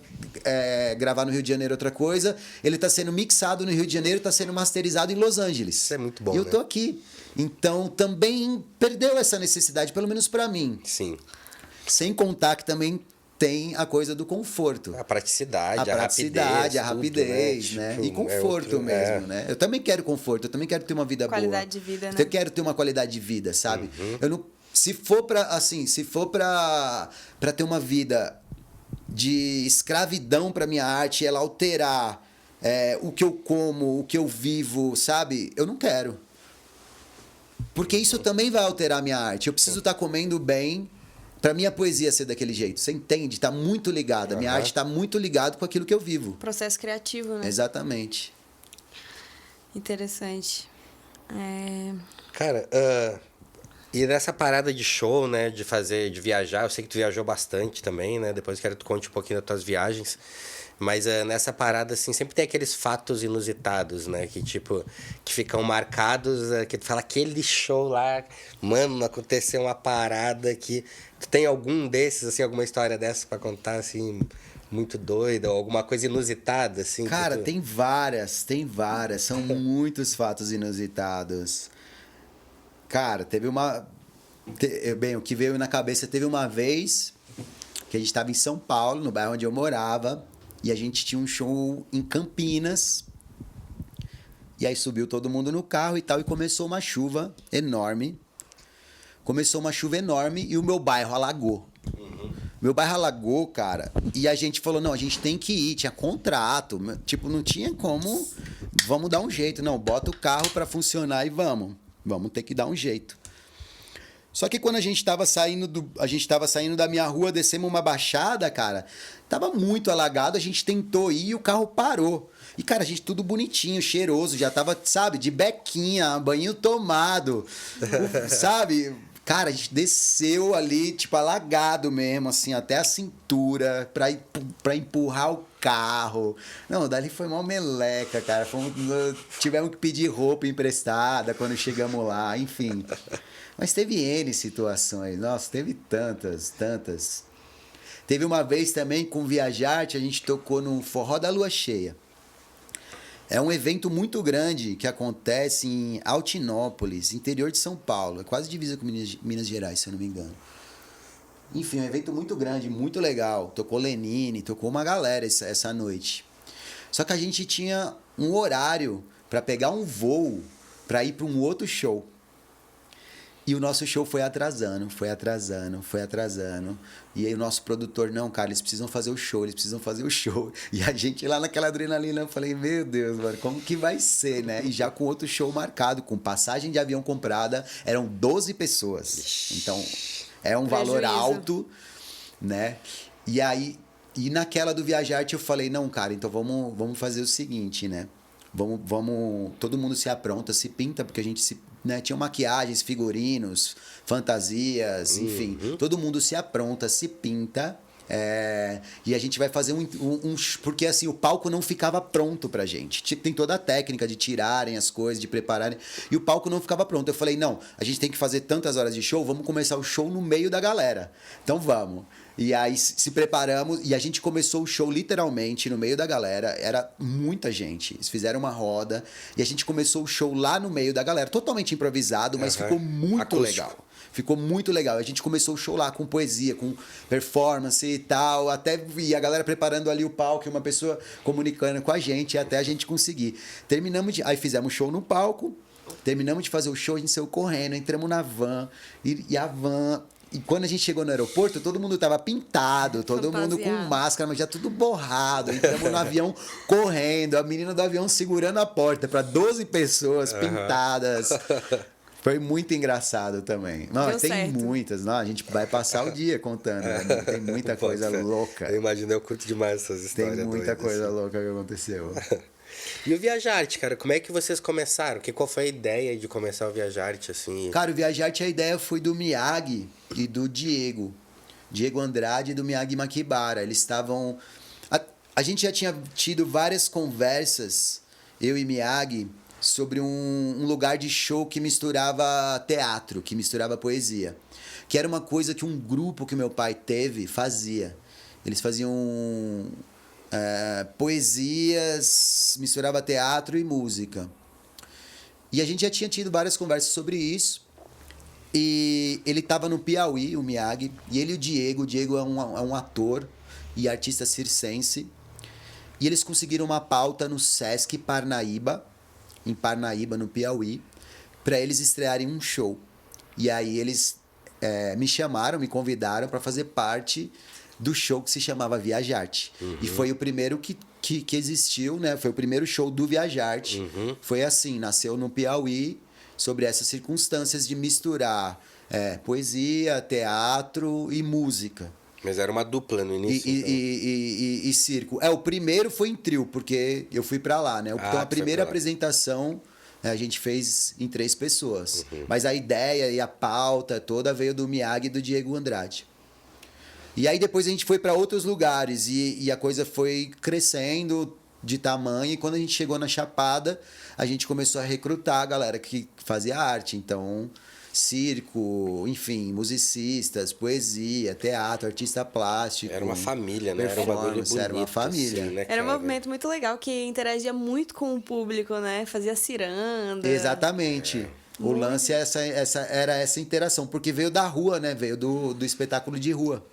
Speaker 3: gravar no Rio de Janeiro outra coisa. Ele tá sendo mixado no Rio de Janeiro, tá sendo masterizado em Los Angeles.
Speaker 2: Isso é muito bom,
Speaker 3: e eu tô aqui. Então também perdeu essa necessidade, pelo menos pra mim.
Speaker 2: Sim.
Speaker 3: Sem contar que também tem a coisa do conforto.
Speaker 2: A praticidade,
Speaker 3: a rapidez, né? Tipo, e conforto mesmo, né? Eu também quero conforto, eu também quero ter uma vida boa.
Speaker 1: Qualidade de vida, né?
Speaker 3: Eu quero ter uma qualidade de vida, sabe? Eu não, se for pra ter uma vida de escravidão pra minha arte, ela alterar o que eu como, o que eu vivo, sabe? Eu não quero. Porque isso também vai alterar a minha arte. Eu preciso estar comendo bem pra minha poesia ser daquele jeito. Você entende? Tá muito ligada. A minha arte tá muito ligada com aquilo que eu vivo.
Speaker 1: Processo criativo, né?
Speaker 3: Exatamente.
Speaker 1: Interessante.
Speaker 2: Cara, e nessa parada de show, né? De viajar, eu sei que tu viajou bastante também, né? Depois quero que tu conte um pouquinho das tuas viagens. Mas nessa parada, assim, sempre tem aqueles fatos inusitados, né? Que, tipo, que ficam marcados, que tu fala, aquele show lá, mano, aconteceu uma parada que... Tu tem algum desses, assim, alguma história dessa pra contar, assim, muito doida? Ou alguma coisa inusitada, assim?
Speaker 3: Cara, tem várias. São muitos fatos inusitados. Cara, teve uma... Bem, o que veio na cabeça, teve uma vez que a gente tava em São Paulo, no bairro onde eu morava, e a gente tinha um show em Campinas. E aí subiu todo mundo no carro e tal, e começou uma chuva enorme. E o meu bairro alagou. Meu bairro alagou, cara, e a gente falou, não, a gente tem que ir, tinha contrato, tipo, não tinha como, vamos dar um jeito, não, bota o carro pra funcionar e vamos ter que dar um jeito. Só que quando a gente tava saindo da minha rua, descemos uma baixada, cara, tava muito alagado, a gente tentou ir e o carro parou. E, cara, a gente tudo bonitinho, cheiroso, já tava, sabe, de bequinha, banho tomado, sabe? Cara, a gente desceu ali, tipo, alagado mesmo, assim, até a cintura, pra empurrar o carro. Não, dali foi uma meleca, cara. Tivemos que pedir roupa emprestada quando chegamos lá, enfim. Mas teve N situações, nossa, teve tantas. Teve uma vez também com Viajarte, a gente tocou no Forró da Lua Cheia. É um evento muito grande que acontece em Altinópolis, interior de São Paulo. É quase divisa com Minas Gerais, se eu não me engano. Enfim, um evento muito grande, muito legal. Tocou Lenine, tocou uma galera essa noite. Só que a gente tinha um horário para pegar um voo para ir para um outro show. E o nosso show foi atrasando. E aí o nosso produtor, não, cara, eles precisam fazer o show. E a gente lá naquela adrenalina, eu falei, meu Deus, mano, como que vai ser, né? E já com outro show marcado, com passagem de avião comprada, eram 12 pessoas. Então, é um valor alto, né? E aí, naquela do Viajarte eu falei, não, cara, então vamos fazer o seguinte, né? Vamos, todo mundo se apronta, se pinta, porque a gente né, tinha maquiagens, figurinos, fantasias, enfim. Todo mundo se apronta, se pinta E a gente vai fazer porque assim, o palco não ficava pronto pra gente. Tem toda a técnica de tirarem as coisas, de prepararem. E o palco não ficava pronto. Eu falei, não, a gente tem que fazer tantas horas de show, vamos começar o show no meio da galera. Então vamos. E aí se preparamos e a gente começou o show literalmente no meio da galera. Era muita gente. Eles fizeram uma roda e a gente começou o show lá no meio da galera. Totalmente improvisado, mas ficou muito
Speaker 2: Acústico.
Speaker 3: legal. Ficou muito legal. A gente começou o show lá com poesia, com performance e tal. E a galera preparando ali o palco, e uma pessoa comunicando com a gente até a gente conseguir. Aí fizemos show no palco. Terminamos de fazer o show, a gente saiu correndo, entramos na van. E a van... E quando a gente chegou no aeroporto, todo mundo tava pintado, todo mundo com máscara, mas já tudo borrado. Entramos no avião correndo, a menina do avião segurando a porta para 12 pessoas pintadas. Foi muito engraçado também. Não,
Speaker 1: Deu
Speaker 3: tem
Speaker 1: certo.
Speaker 3: Muitas. Não, a gente vai passar o dia contando. Né? Tem muita coisa louca.
Speaker 2: Eu imagino, eu curto demais essas histórias.
Speaker 3: Tem muita
Speaker 2: doidas,
Speaker 3: coisa
Speaker 2: assim.
Speaker 3: louca que aconteceu.
Speaker 2: E o Viajarte, cara, como é que vocês começaram? Qual foi a ideia de começar o Viajarte, assim?
Speaker 3: Cara, o Viajarte, a ideia foi do Miyagi e do Diego. Diego Andrade e do Miyagi Makibara. Eles estavam... A gente já tinha tido várias conversas, eu e Miyagi, sobre um lugar de show que misturava teatro, que misturava poesia. Que era uma coisa que um grupo que meu pai teve fazia. Eles faziam poesias, misturava teatro e música. E a gente já tinha tido várias conversas sobre isso. E ele estava no Piauí, o Miyagi, e ele e o Diego é um ator e artista circense. E eles conseguiram uma pauta no Sesc Parnaíba, em Parnaíba, no Piauí, para eles estrearem um show. E aí eles me chamaram, me convidaram para fazer parte do show que se chamava Viajarte. Uhum. E foi o primeiro que existiu, né? Foi o primeiro show do Viajarte. Uhum. Foi assim, nasceu no Piauí, sobre essas circunstâncias de misturar poesia, teatro e música.
Speaker 2: Mas era uma dupla no início.
Speaker 3: E circo. O primeiro foi em trio, porque eu fui pra lá, né? Então a primeira apresentação a gente fez em 3 pessoas. Uhum. Mas a ideia e a pauta toda veio do Miyagi e do Diego Andrade. E aí depois a gente foi para outros lugares e a coisa foi crescendo de tamanho. E quando a gente chegou na Chapada, a gente começou a recrutar a galera que fazia arte. Então, circo, enfim, musicistas, poesia, teatro, artista plástico.
Speaker 2: Era uma família, né? Era um bagulho bonito.
Speaker 3: Era uma família.
Speaker 2: Assim, né,
Speaker 1: era um movimento muito legal que interagia muito com o público, né? Fazia ciranda.
Speaker 3: Exatamente. O lance era essa interação, porque veio da rua, né? Veio do espetáculo de rua.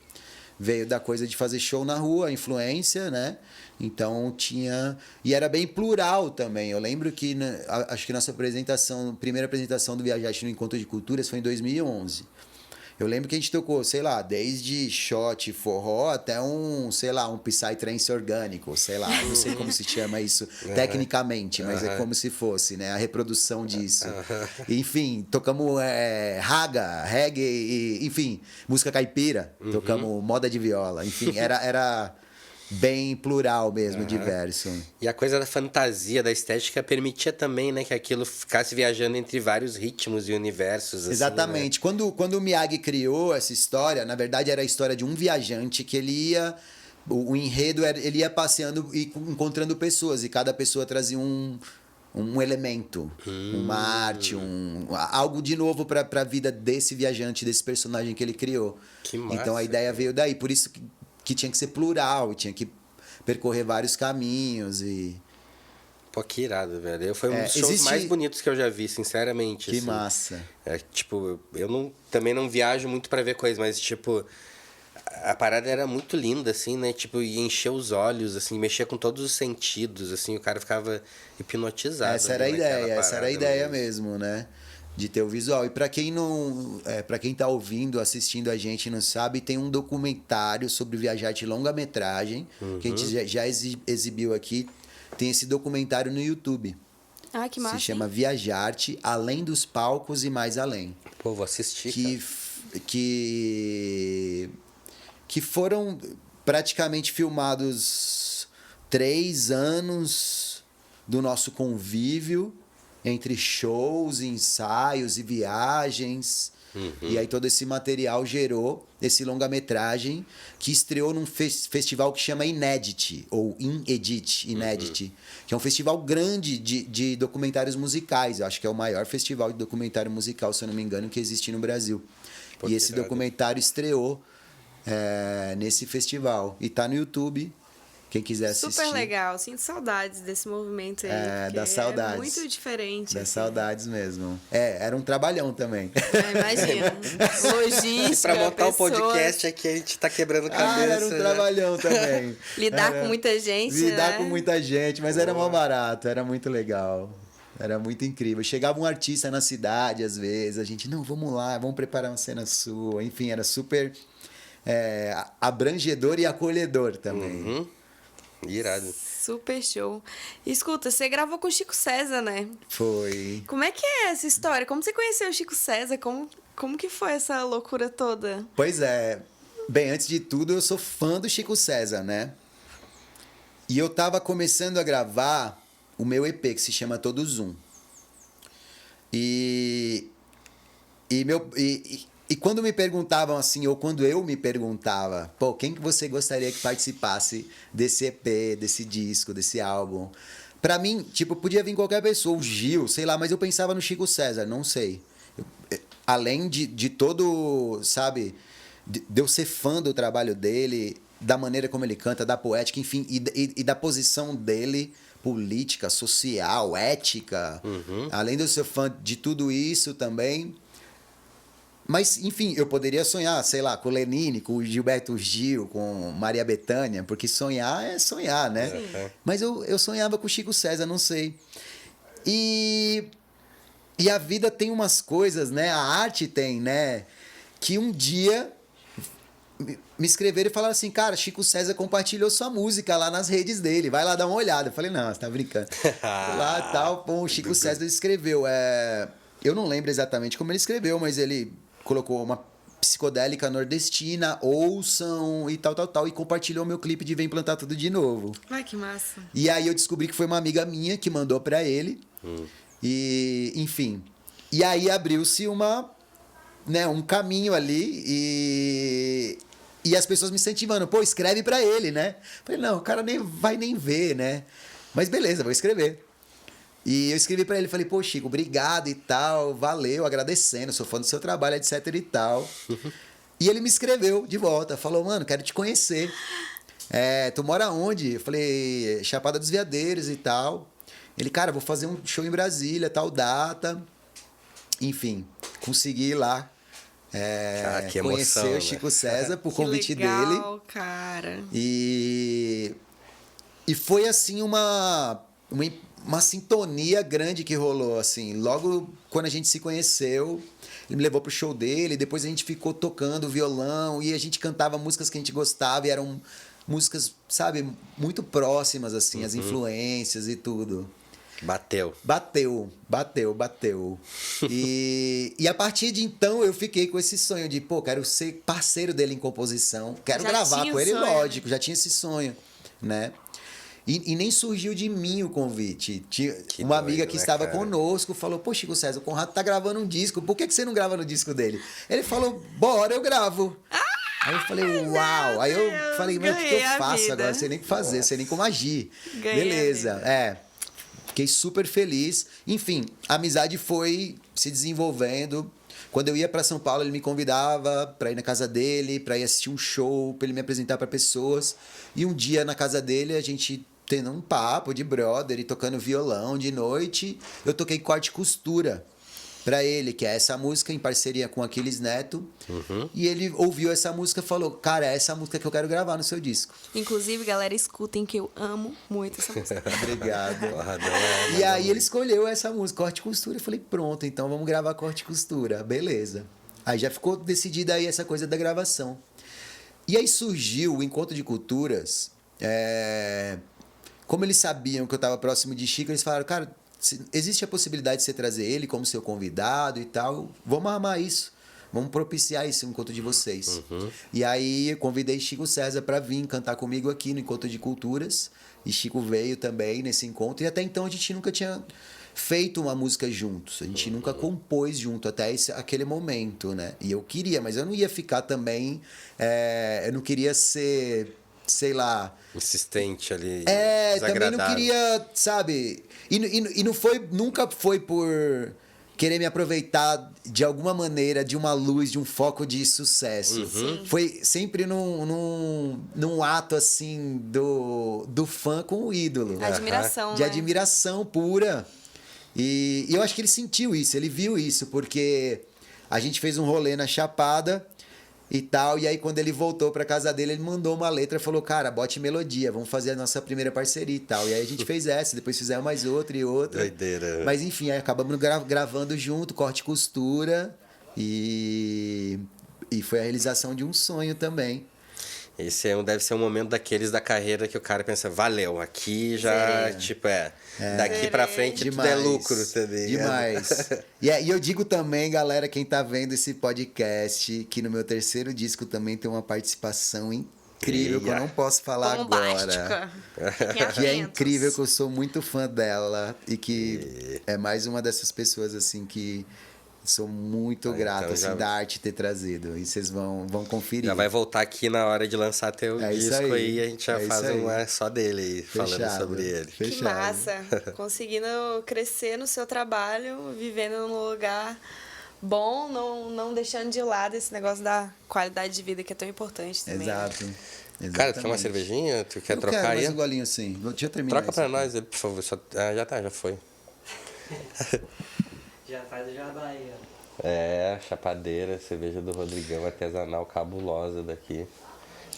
Speaker 3: Veio da coisa de fazer show na rua, influência, né? Então tinha... E era bem plural também. Eu lembro que, acho que nossa primeira apresentação do Viajarte no Encontro de Culturas foi em 2011. Eu lembro que a gente tocou, sei lá, desde shot, forró, até um psytrance orgânico, sei lá, não sei como se chama isso tecnicamente, mas é como se fosse, né, a reprodução disso. Enfim, tocamos raga, reggae, enfim, música caipira, tocamos moda de viola, enfim, era bem plural mesmo, diverso.
Speaker 2: E a coisa da fantasia, da estética, permitia também, né, que aquilo ficasse viajando entre vários ritmos e universos. Assim,
Speaker 3: exatamente.
Speaker 2: Né?
Speaker 3: Quando o Miyagi criou essa história, na verdade era a história de um viajante que ele ia... O enredo, ele ia passeando e encontrando pessoas, e cada pessoa trazia um elemento, uma arte, algo de novo para a vida desse viajante, desse personagem que ele criou.
Speaker 2: Que massa,
Speaker 3: então a ideia veio daí, por isso que tinha que ser plural, e tinha que percorrer vários caminhos e...
Speaker 2: Pô, que irado, velho. Foi um dos shows mais bonitos que eu já vi, sinceramente.
Speaker 3: Que
Speaker 2: assim.
Speaker 3: massa.
Speaker 2: Tipo, eu também não viajo muito pra ver coisas, mas, tipo, a parada era muito linda, assim, né? Tipo, ia encher os olhos, assim, mexia com todos os sentidos, assim, o cara ficava hipnotizado.
Speaker 3: Essa era a ideia mesmo, né? De ter o visual. E para quem não, para quem tá ouvindo, assistindo a gente e não sabe, tem um documentário sobre Viajarte longa-metragem, que a gente já exibiu aqui. Tem esse documentário no YouTube.
Speaker 1: Ah, que massa.
Speaker 3: Se chama Viajarte, Além dos Palcos e Mais Além.
Speaker 2: Pô, vou assistir,
Speaker 3: que foram praticamente filmados 3 anos do nosso convívio entre shows, ensaios e viagens. E aí todo esse material gerou esse longa-metragem que estreou num festival que chama Inédit, ou Inédit, que é um festival grande de documentários musicais. Eu acho que é o maior festival de documentário musical, se eu não me engano, que existe no Brasil.
Speaker 2: Pô,
Speaker 3: e esse documentário estreou nesse festival. E tá no YouTube. Quem quiser assistir.
Speaker 1: Super legal. Sinto saudades desse movimento aí.
Speaker 3: Dá saudades.
Speaker 1: É muito diferente.
Speaker 3: Dá
Speaker 1: assim.
Speaker 3: saudades mesmo. Era um trabalhão também.
Speaker 1: Imagina. Logística,
Speaker 2: Pra montar
Speaker 1: pessoas,
Speaker 2: o podcast aqui, a gente tá quebrando cabeça.
Speaker 3: Era um trabalhão também.
Speaker 1: Lidar com muita gente,
Speaker 3: Lidar
Speaker 1: né?
Speaker 3: com muita gente, mas era mó barato, era muito legal. Era muito incrível. Chegava um artista na cidade, às vezes, a gente, não, vamos lá, vamos preparar uma cena sua. Enfim, era super abrangedor e acolhedor também.
Speaker 2: Irado.
Speaker 1: Super show. Escuta, você gravou com o Chico César, né?
Speaker 3: Foi.
Speaker 1: Como é que é essa história? Como você conheceu o Chico César? Como que foi essa loucura toda?
Speaker 3: Pois é. Bem, antes de tudo, eu sou fã do Chico César, né? E eu tava começando a gravar o meu EP, que se chama Todo Zoom. E quando me perguntavam assim, ou quando eu me perguntava, pô, quem que você gostaria que participasse desse EP, desse disco, desse álbum? Pra mim, tipo, podia vir qualquer pessoa, o Gil, sei lá, mas eu pensava no Chico César, não sei. Além de todo, sabe, de eu ser fã do trabalho dele, da maneira como ele canta, da poética, enfim, e da posição dele, política, social, ética. Além de eu ser fã de tudo isso também. Mas, enfim, eu poderia sonhar, sei lá, com o Lenine, com o Gilberto Gil, com Maria Bethânia, porque sonhar é sonhar, né?
Speaker 2: Sim.
Speaker 3: Mas eu sonhava com o Chico César, não sei. E a vida tem umas coisas, né? A arte tem, né? Que um dia me escreveram e falaram assim, cara, Chico César compartilhou sua música lá nas redes dele, vai lá dar uma olhada. Eu falei, não, você tá brincando. Fui lá, tal, pô, o Chico César escreveu. Eu não lembro exatamente como ele escreveu, mas ele colocou uma psicodélica nordestina, ouçam e tal, e compartilhou meu clipe de Vem Plantar Tudo de Novo.
Speaker 1: Ai, que massa.
Speaker 3: E aí eu descobri que foi uma amiga minha que mandou pra ele. E, enfim. E aí abriu-se um caminho ali e as pessoas me incentivando. Pô, escreve pra ele, né? Falei, não, o cara nem vai nem ver, né? Mas beleza, vou escrever. E eu escrevi pra ele, falei, pô, Chico, obrigado e tal, valeu, agradecendo, sou fã do seu trabalho, etc e tal. E ele me escreveu de volta, falou, mano, quero te conhecer. Tu mora onde? Eu falei, Chapada dos Veadeiros e tal. Ele, cara, vou fazer um show em Brasília, tal data. Enfim, consegui ir lá.
Speaker 2: Que emoção,
Speaker 3: conhecer
Speaker 2: né?
Speaker 3: o Chico César por
Speaker 1: Que
Speaker 3: convite
Speaker 1: legal,
Speaker 3: dele.
Speaker 1: cara.
Speaker 3: E foi assim uma sintonia grande que rolou, assim. Logo quando a gente se conheceu, ele me levou pro show dele, depois a gente ficou tocando violão e a gente cantava músicas que a gente gostava e eram músicas, sabe, muito próximas, assim, as influências e tudo.
Speaker 2: Bateu.
Speaker 3: E a partir de então eu fiquei com esse sonho de, pô, quero ser parceiro dele em composição, quero
Speaker 1: Já
Speaker 3: gravar
Speaker 1: tinha
Speaker 3: com
Speaker 1: o
Speaker 3: ele,
Speaker 1: sonho,
Speaker 3: lógico, já tinha esse sonho, né? E nem surgiu de mim o convite. Uma amiga
Speaker 2: doido,
Speaker 3: que
Speaker 2: né,
Speaker 3: estava
Speaker 2: cara?
Speaker 3: conosco falou, pô, Chico César, o Conrado tá gravando um disco, por que você não grava no disco dele? Ele falou, bora, eu gravo. Aí eu falei, uau! Aí eu
Speaker 1: Deus,
Speaker 3: falei, meu, o que eu
Speaker 1: ganhei a
Speaker 3: faço
Speaker 1: vida.
Speaker 3: agora? Sei nem o que fazer, sei nem como agir.
Speaker 1: Ganhei a
Speaker 3: Beleza,
Speaker 1: vida.
Speaker 3: Fiquei super feliz. Enfim, a amizade foi se desenvolvendo. Quando eu ia para São Paulo, ele me convidava para ir na casa dele, para ir assistir um show, para ele me apresentar para pessoas. E um dia na casa dele, a gente tendo um papo de brother e tocando violão de noite, eu toquei Corte e Costura para ele, que é essa música em parceria com Aquiles Neto. E ele ouviu essa música e falou, cara, é essa música que eu quero gravar no seu disco.
Speaker 1: Inclusive, galera, escutem que eu amo muito essa música.
Speaker 3: Obrigado.
Speaker 2: Porradão,
Speaker 3: E aí ele escolheu essa música, Corte e Costura. Eu falei, pronto, então vamos gravar Corte e Costura. Beleza. Aí já ficou decidida aí essa coisa da gravação. E aí surgiu o Encontro de Culturas. Como eles sabiam que eu estava próximo de Chico, eles falaram, cara, existe a possibilidade de você trazer ele como seu convidado e tal. Vamos armar isso. Vamos propiciar esse encontro de vocês. E aí eu convidei Chico César para vir cantar comigo aqui no Encontro de Culturas. E Chico veio também nesse encontro. E até então a gente nunca tinha feito uma música juntos. A gente nunca compôs junto até aquele momento, né? E eu queria, mas eu não ia ficar também... eu não queria ser, sei lá...
Speaker 2: Insistente ali,
Speaker 3: também não
Speaker 2: desagradável.
Speaker 3: queria, sabe? E não foi, nunca foi por querer me aproveitar de alguma maneira de uma luz, de um foco de sucesso. Foi sempre num ato, assim, do fã com o ídolo.
Speaker 1: Admiração,
Speaker 3: De
Speaker 1: né?
Speaker 3: admiração pura. E eu acho que ele sentiu isso, ele viu isso, porque a gente fez um rolê na Chapada e tal, e aí quando ele voltou pra casa dele, ele mandou uma letra e falou, cara, bote melodia, vamos fazer a nossa primeira parceria e tal. E aí a gente fez essa, depois fizemos mais outra e outra.
Speaker 2: Doideira.
Speaker 3: Mas enfim, aí acabamos gravando junto, corte e costura, e foi a realização de um sonho também.
Speaker 2: Esse deve ser um momento daqueles da carreira que o cara pensa, valeu, aqui já, tipo, daqui pra frente tudo é lucro, entendeu?
Speaker 3: Demais. E eu digo também, galera, quem tá vendo esse podcast, que no meu terceiro disco também tem uma participação incrível, que eu não posso falar agora. Que é incrível, que eu sou muito fã dela e que é mais uma dessas pessoas, assim, que... Sou muito grato,
Speaker 2: então
Speaker 3: assim, da arte ter trazido. E vocês vão conferir.
Speaker 2: Já vai voltar aqui na hora de lançar teu disco aí, a gente já faz uma só dele aí, falando sobre ele.
Speaker 1: Que massa! Conseguindo crescer no seu trabalho, vivendo num lugar bom, não deixando de lado esse negócio da qualidade de vida que é tão importante também.
Speaker 3: Exato.
Speaker 2: Cara, tu quer uma cervejinha? Tu quer trocar aí?
Speaker 3: Mais um golinho assim. Deixa eu terminar.
Speaker 2: Troca pra nós, por favor. Já foi.
Speaker 4: Já faz o jabá aí, ó.
Speaker 2: Chapadeira, cerveja do Rodrigão, artesanal, cabulosa daqui.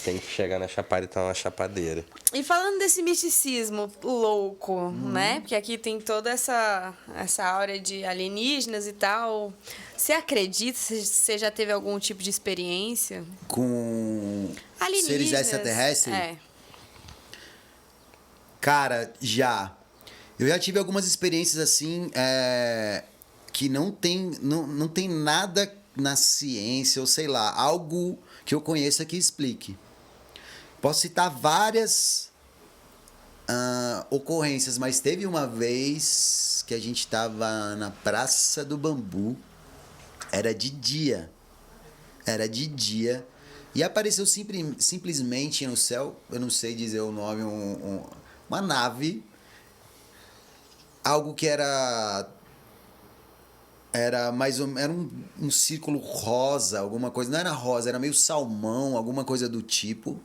Speaker 2: Tem que chegar na Chapada e tomar uma chapadeira.
Speaker 1: E falando desse misticismo louco, né? Porque aqui tem toda essa aura de alienígenas e tal. Você acredita? Você já teve algum tipo de experiência?
Speaker 3: Com
Speaker 1: Alienígenas?
Speaker 3: Seres extraterrestres?
Speaker 1: É.
Speaker 3: Cara, já. Eu já tive algumas experiências assim, que não tem nada na ciência, ou sei lá, algo que eu conheça que explique. Posso citar várias ocorrências, mas teve uma vez que a gente estava na Praça do Bambu, era de dia, e apareceu simplesmente no céu, eu não sei dizer o nome, uma nave, algo que era mais ou era um círculo rosa, alguma coisa. Não era rosa, era meio salmão, alguma coisa do tipo.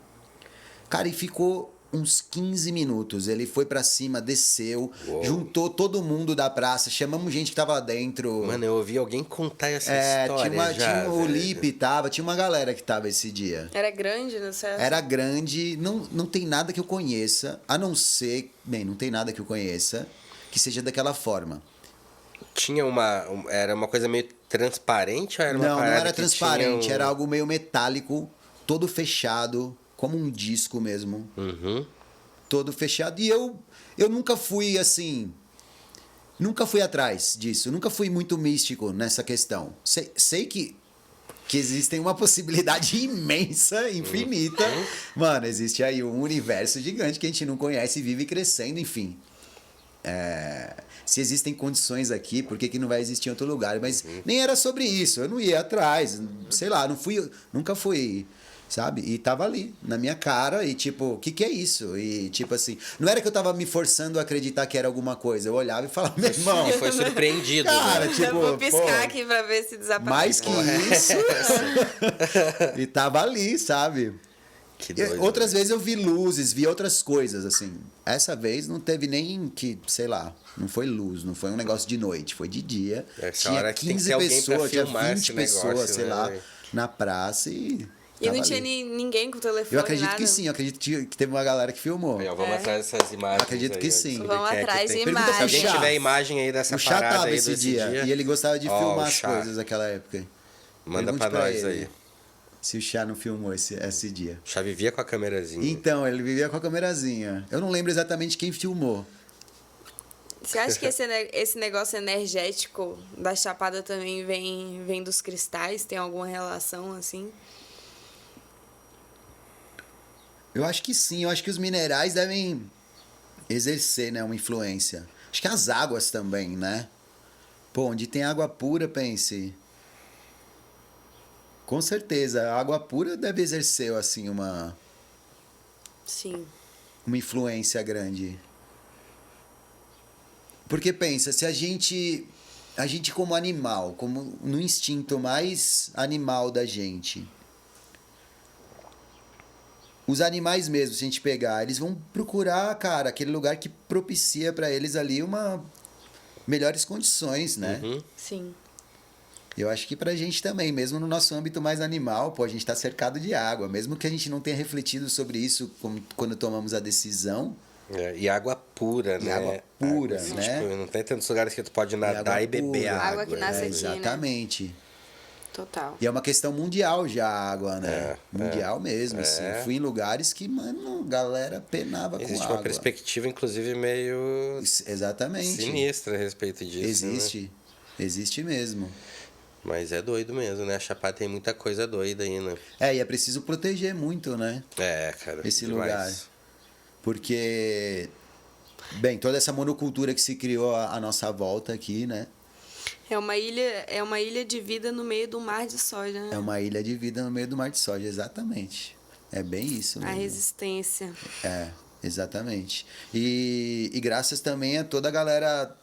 Speaker 3: Cara, e ficou uns 15 minutos. Ele foi pra cima, desceu, juntou todo mundo da praça, chamamos gente que tava lá dentro.
Speaker 2: Mano, eu ouvi alguém contar essa história
Speaker 3: tinha o Lipe tava, tinha uma galera que tava esse dia.
Speaker 1: Era grande no céu?
Speaker 3: Era grande, não tem nada que eu conheça, a não ser... Bem, não tem nada que eu conheça que seja daquela forma.
Speaker 2: Tinha era uma coisa meio transparente ou era uma
Speaker 3: não era transparente,
Speaker 2: tinha
Speaker 3: era algo meio metálico, todo fechado, como um disco mesmo. Todo fechado. E eu nunca fui assim... Nunca fui atrás disso. Nunca fui muito místico nessa questão. Sei que existem uma possibilidade imensa, infinita. Mano, existe aí um universo gigante que a gente não conhece e vive crescendo, enfim. Se existem condições aqui, por que não vai existir em outro lugar? Mas nem era sobre isso, eu não ia atrás, sei lá, nunca fui, sabe? E tava ali, na minha cara, e tipo, o que é isso? E tipo assim, não era que eu tava me forçando a acreditar que era alguma coisa, eu olhava e falava, meu irmão...
Speaker 2: E foi surpreendido,
Speaker 3: cara,
Speaker 2: né?
Speaker 3: tipo,
Speaker 1: eu vou piscar aqui pra ver se desaparece.
Speaker 3: Mais que isso, e tava ali, sabe?
Speaker 2: Que doido,
Speaker 3: outras vezes eu vi luzes, vi outras coisas, assim. Essa vez não teve nem que, sei lá, não foi luz, não foi um negócio de noite, foi de dia. Tinha 15 pessoas, tinha 20 pessoas, sei lá, na praça e
Speaker 1: não tinha ninguém com o telefone,
Speaker 3: eu acredito
Speaker 1: nada?
Speaker 3: que sim, eu acredito que teve uma galera que filmou.
Speaker 2: Vamos atrás dessas imagens.
Speaker 3: Acredito que sim.
Speaker 1: Vamos atrás de
Speaker 2: Se
Speaker 1: imagens.
Speaker 2: alguém tiver imagem aí dessa
Speaker 3: o Chá
Speaker 2: parada
Speaker 3: tava
Speaker 2: aí
Speaker 3: esse dia, e ele gostava de filmar as coisas naquela época.
Speaker 2: Manda pra nós aí.
Speaker 3: Se o Chá não filmou esse dia.
Speaker 2: O Chá vivia com a câmerazinha.
Speaker 3: Então, ele vivia com a câmerazinha. Eu não lembro exatamente quem filmou.
Speaker 1: Você acha que esse negócio energético da Chapada também vem dos cristais? Tem alguma relação assim?
Speaker 3: Eu acho que sim. Eu acho que os minerais devem exercer, né, uma influência. Acho que as águas também, né? Pô, onde tem água pura, pense. Com certeza, a água pura deve exercer, assim,
Speaker 1: Sim.
Speaker 3: uma influência grande. Porque pensa, se a gente como animal, como no instinto mais animal da gente, os animais mesmo, se a gente pegar, eles vão procurar, cara, aquele lugar que propicia para eles ali melhores condições, né?
Speaker 2: Uhum.
Speaker 1: Sim.
Speaker 3: Eu acho que pra gente também, mesmo no nosso âmbito mais animal, pô, a gente tá cercado de água. Mesmo que a gente não tenha refletido sobre isso quando tomamos a decisão.
Speaker 2: E água pura,
Speaker 3: E
Speaker 2: né?
Speaker 3: água pura,
Speaker 2: assim,
Speaker 3: né?
Speaker 2: Tipo, não tem tantos lugares que tu pode
Speaker 3: água
Speaker 2: nadar e beber
Speaker 3: pura.
Speaker 2: a água.
Speaker 1: Água que nasce
Speaker 3: É,
Speaker 1: aqui, né?
Speaker 3: exatamente.
Speaker 1: Total.
Speaker 3: E é uma questão mundial já a água, né? Mundial mesmo, assim.
Speaker 2: É.
Speaker 3: Eu fui em lugares que, mano, galera penava com
Speaker 2: Existe
Speaker 3: água.
Speaker 2: uma perspectiva, inclusive, meio
Speaker 3: Exatamente.
Speaker 2: sinistra a respeito disso. Né?
Speaker 3: Existe mesmo.
Speaker 2: Mas é doido mesmo, né? A Chapada tem muita coisa doida aí, né?
Speaker 3: É, e é preciso proteger muito, né?
Speaker 2: É, cara.
Speaker 3: Esse
Speaker 2: demais.
Speaker 3: lugar. Porque, bem, toda essa monocultura que se criou à nossa volta aqui, né?
Speaker 1: É uma ilha de vida no meio do mar de soja, né?
Speaker 3: É uma ilha de vida no meio do mar de soja, exatamente. É bem isso
Speaker 1: A
Speaker 3: mesmo.
Speaker 1: resistência.
Speaker 3: É, exatamente. E graças também a toda a galera,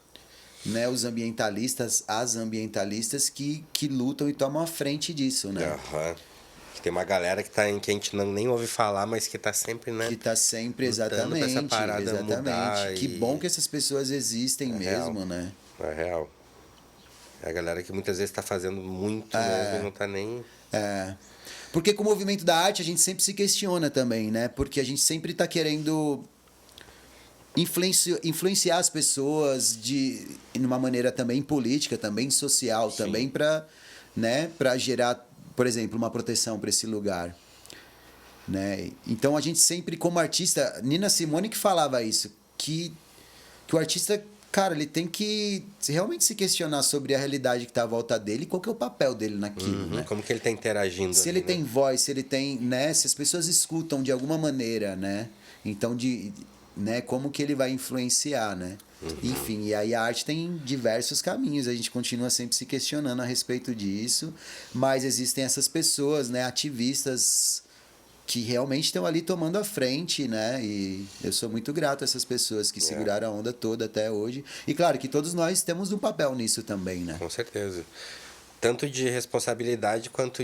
Speaker 3: né, os ambientalistas, as ambientalistas que lutam e tomam a frente disso, né?
Speaker 2: Aham. Tem uma galera que a gente nem ouve falar, mas que tá sempre, né?
Speaker 3: Que tá sempre,
Speaker 2: lutando pra
Speaker 3: exatamente,
Speaker 2: essa parada mudar
Speaker 3: que
Speaker 2: e-
Speaker 3: bom que essas pessoas existem mesmo,
Speaker 2: real.
Speaker 3: né?
Speaker 2: É real. É a galera que muitas vezes tá fazendo muito mesmo e não tá nem...
Speaker 3: É. Porque com o movimento da arte a gente sempre se questiona também, né? Porque a gente sempre tá querendo influenciar as pessoas de uma maneira também política, também social,
Speaker 2: Sim.
Speaker 3: também para, né, para gerar, por exemplo, uma proteção para esse lugar, né? Então a gente sempre como artista, Nina Simone que falava isso, que o artista, cara, ele tem que realmente se questionar sobre a realidade que está à volta dele e qual que é o papel dele naquilo, né?
Speaker 2: Como que ele tá interagindo
Speaker 3: Se
Speaker 2: ali,
Speaker 3: ele tem
Speaker 2: né?
Speaker 3: voz, se ele tem, né, se as pessoas escutam de alguma maneira, né? Então né, como que ele vai influenciar, né? Enfim, e aí a arte tem diversos caminhos, a gente continua sempre se questionando a respeito disso, mas existem essas pessoas, né, ativistas que realmente estão ali tomando a frente, né? E eu sou muito grato a essas pessoas que seguraram a onda toda até hoje. E claro que todos nós temos um papel nisso também, né?
Speaker 2: Com certeza. Tanto de responsabilidade quanto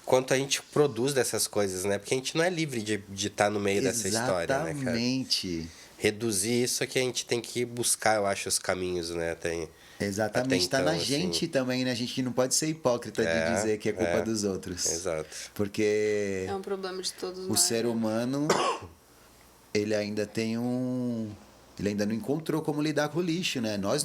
Speaker 2: quanto a gente produz dessas coisas, né? Porque a gente não é livre de estar no meio dessa história, né, cara?
Speaker 3: Exatamente.
Speaker 2: Reduzir isso é que a gente tem que buscar, eu acho, os caminhos, né?
Speaker 3: Exatamente,
Speaker 2: até
Speaker 3: tá na
Speaker 2: então,
Speaker 3: gente
Speaker 2: assim.
Speaker 3: também, né? A gente não pode ser hipócrita de dizer que é culpa dos outros.
Speaker 2: Exato.
Speaker 3: Porque
Speaker 1: É um problema de todos
Speaker 3: o
Speaker 1: nós.
Speaker 3: ser
Speaker 1: né?
Speaker 3: humano, ele ainda tem ele ainda não encontrou como lidar com o lixo, né? Nós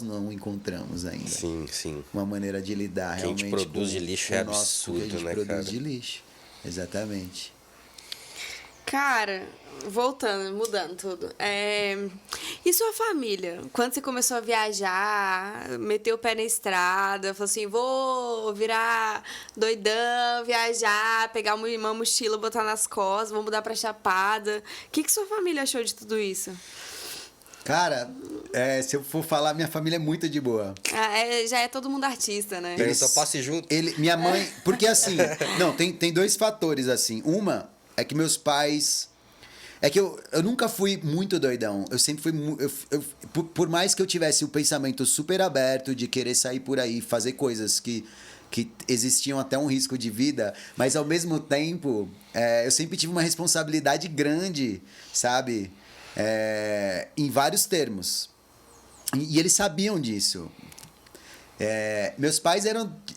Speaker 3: não encontramos ainda.
Speaker 2: Sim, sim.
Speaker 3: Uma maneira de lidar
Speaker 2: O que a gente
Speaker 3: realmente
Speaker 2: produz de lixo é
Speaker 3: o nosso, o que a
Speaker 2: absurdo,
Speaker 3: gente
Speaker 2: né,
Speaker 3: produz
Speaker 2: cara?
Speaker 3: de lixo. Exatamente.
Speaker 1: Cara, voltando, mudando tudo. E sua família? Quando você começou a viajar, meteu o pé na estrada, falou assim, vou virar doidão, viajar, pegar uma mochila, botar nas costas, vou mudar pra Chapada. O que sua família achou de tudo isso?
Speaker 3: Cara, se eu for falar, minha família é muito de boa.
Speaker 1: Já é todo mundo artista, né?
Speaker 2: Perguntou, posso ir junto?
Speaker 3: Minha mãe... Porque assim... Não, tem dois fatores, assim. Uma é que meus pais... É que eu nunca fui muito doidão. Eu sempre fui... Por mais que eu tivesse o pensamento super aberto de querer sair por aí, fazer coisas que existiam até um risco de vida, mas ao mesmo tempo, eu sempre tive uma responsabilidade grande, sabe? Em vários termos. E eles sabiam disso. Meus pais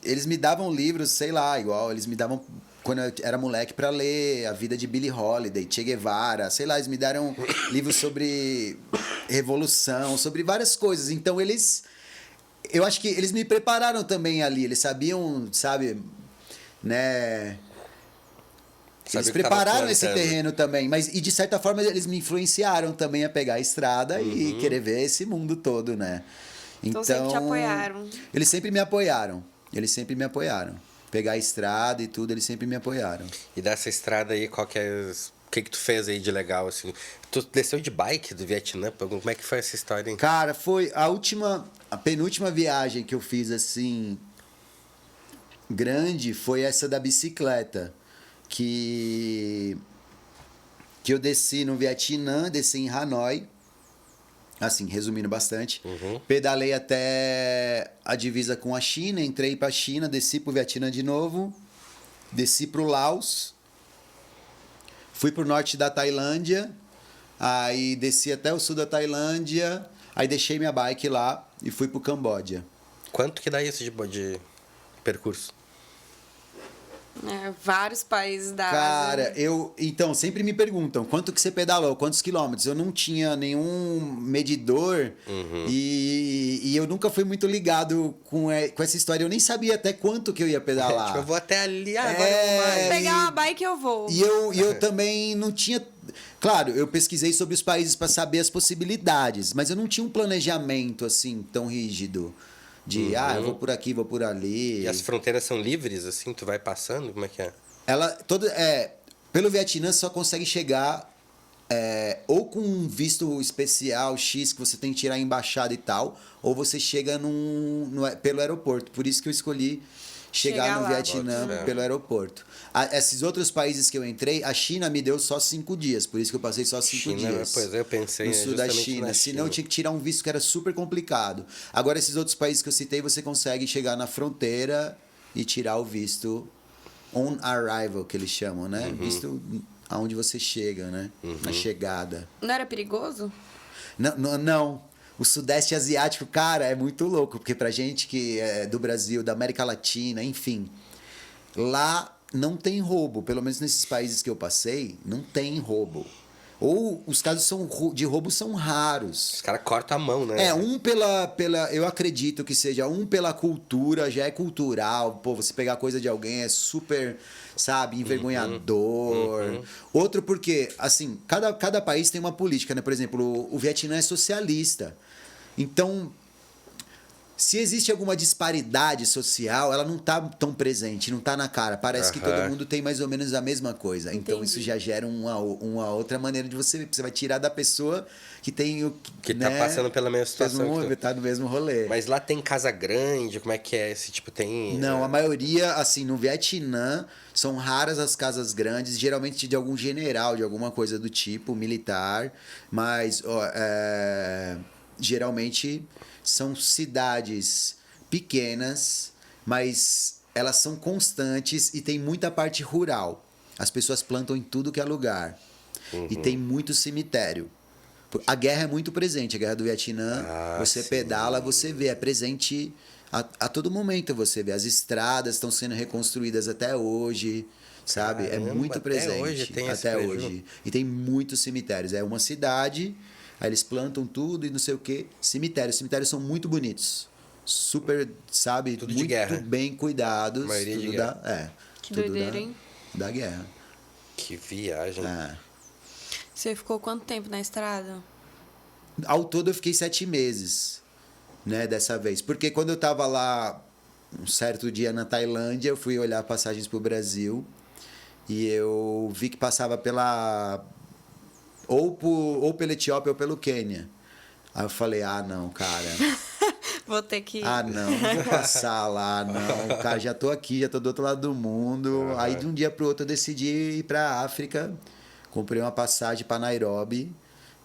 Speaker 3: eles me davam livros, sei lá, igual, eles me davam quando eu era moleque pra ler a vida de Billie Holiday, Che Guevara, sei lá, eles me deram livros sobre revolução, sobre várias coisas. Então eu acho que eles me prepararam também ali, eles sabiam, sabe, né? Eles prepararam esse terreno também, e de certa forma eles me influenciaram também a pegar a estrada e querer ver esse mundo todo, né?
Speaker 1: Então sempre te apoiaram.
Speaker 3: Eles sempre me apoiaram. Pegar a estrada e tudo, eles sempre me apoiaram.
Speaker 2: E dessa estrada aí, qual que é O que tu fez aí de legal, assim? Tu desceu de bike do Vietnã? Como é que foi essa história, hein?
Speaker 3: Cara, foi a penúltima viagem que eu fiz, assim, grande, foi essa da bicicleta. Que eu desci no Vietnã, desci em Hanoi, assim, resumindo bastante. Pedalei até a divisa com a China, entrei pra China, desci pro Vietnã de novo, desci pro Laos, fui pro norte da Tailândia, aí desci até o sul da Tailândia, aí deixei minha bike lá e fui pro Camboja.
Speaker 2: Quanto que dá isso de percurso?
Speaker 1: Vários países da
Speaker 3: Cara,
Speaker 1: Ásia.
Speaker 3: então, sempre me perguntam, quanto que você pedalou, quantos quilômetros? Eu não tinha nenhum medidor e eu nunca fui muito ligado com essa história. Eu nem sabia até quanto que eu ia pedalar.
Speaker 2: Tipo, eu vou até ali, agora eu vou mais.
Speaker 1: Pegar uma bike eu vou.
Speaker 3: E eu também não tinha... Claro, eu pesquisei sobre os países para saber as possibilidades, mas eu não tinha um planejamento assim tão rígido. Eu vou por aqui, vou por ali.
Speaker 2: E as fronteiras são livres, assim? Tu vai passando? Como é que é?
Speaker 3: Pelo Vietnã você só consegue chegar ou com um visto especial X que você tem que tirar a embaixada e tal, ou você chega pelo aeroporto. Por isso que eu escolhi chegar no Vietnã pelo aeroporto. Esses outros países que eu entrei, a China me deu só 5 dias, por isso que eu passei só 5 dias.
Speaker 2: Pois é, eu pensei
Speaker 3: no sul da China. Senão eu tinha que tirar um visto que era super complicado. Agora, esses outros países que eu citei, você consegue chegar na fronteira e tirar o visto on arrival, que eles chamam, né? Visto aonde você chega, né? Na chegada.
Speaker 1: Não era perigoso?
Speaker 3: Não. O Sudeste Asiático, cara, é muito louco, porque pra gente que é do Brasil, da América Latina, enfim, lá não tem roubo. Pelo menos nesses países que eu passei, não tem roubo. Ou os casos de roubo são raros.
Speaker 2: Os caras cortam a mão, né?
Speaker 3: Eu acredito que seja pela cultura, já é cultural. Pô, você pegar coisa de alguém é super, sabe, envergonhador. Outro porque, assim, cada país tem uma política, né? Por exemplo, o Vietnã é socialista. Então, se existe alguma disparidade social, ela não tá tão presente, não tá na cara. Parece que todo mundo tem mais ou menos a mesma coisa. Então, isso já gera uma outra maneira de você vai tirar da pessoa que tem o...
Speaker 2: Que tá passando pela mesma situação.
Speaker 3: Tá no mesmo rolê.
Speaker 2: Mas lá tem casa grande, como é que é? Esse tipo tem...
Speaker 3: Não, a maioria, assim, no Vietnã, são raras as casas grandes, geralmente de algum general, de alguma coisa do tipo, militar. Mas, geralmente... São cidades pequenas, mas elas são constantes e tem muita parte rural. As pessoas plantam em tudo que é lugar. E tem muito cemitério. A guerra é muito presente. A guerra do Vietnã, você pedala, você vê. É presente a todo momento, você vê. As estradas estão sendo reconstruídas até hoje, sabe?
Speaker 2: Caramba,
Speaker 3: é muito presente.
Speaker 2: Até hoje tem esse
Speaker 3: Até
Speaker 2: prejuízo.
Speaker 3: hoje. E tem muitos cemitérios. É uma cidade... Aí eles plantam tudo e não sei o quê. Cemitérios. Cemitérios são muito bonitos. Super, sabe?
Speaker 2: Tudo
Speaker 3: muito
Speaker 2: de guerra.
Speaker 3: bem cuidados.
Speaker 2: A maioria
Speaker 3: tudo
Speaker 2: de guerra.
Speaker 1: Que
Speaker 3: tudo
Speaker 1: doideira, hein?
Speaker 3: Da guerra.
Speaker 2: Que viagem.
Speaker 1: Você ficou quanto tempo na estrada?
Speaker 3: Ao todo eu fiquei 7 meses, né? Dessa vez. Porque quando eu tava lá, um certo dia na Tailândia, eu fui olhar passagens pro Brasil. E eu vi que passava pela... Ou pela Etiópia ou pelo Quênia. Aí eu falei, não, cara.
Speaker 1: Vou ter que...
Speaker 3: Não vou passar lá, não. Cara, já tô aqui, já tô do outro lado do mundo. Aí de um dia pro outro eu decidi ir pra África. Comprei uma passagem pra Nairobi.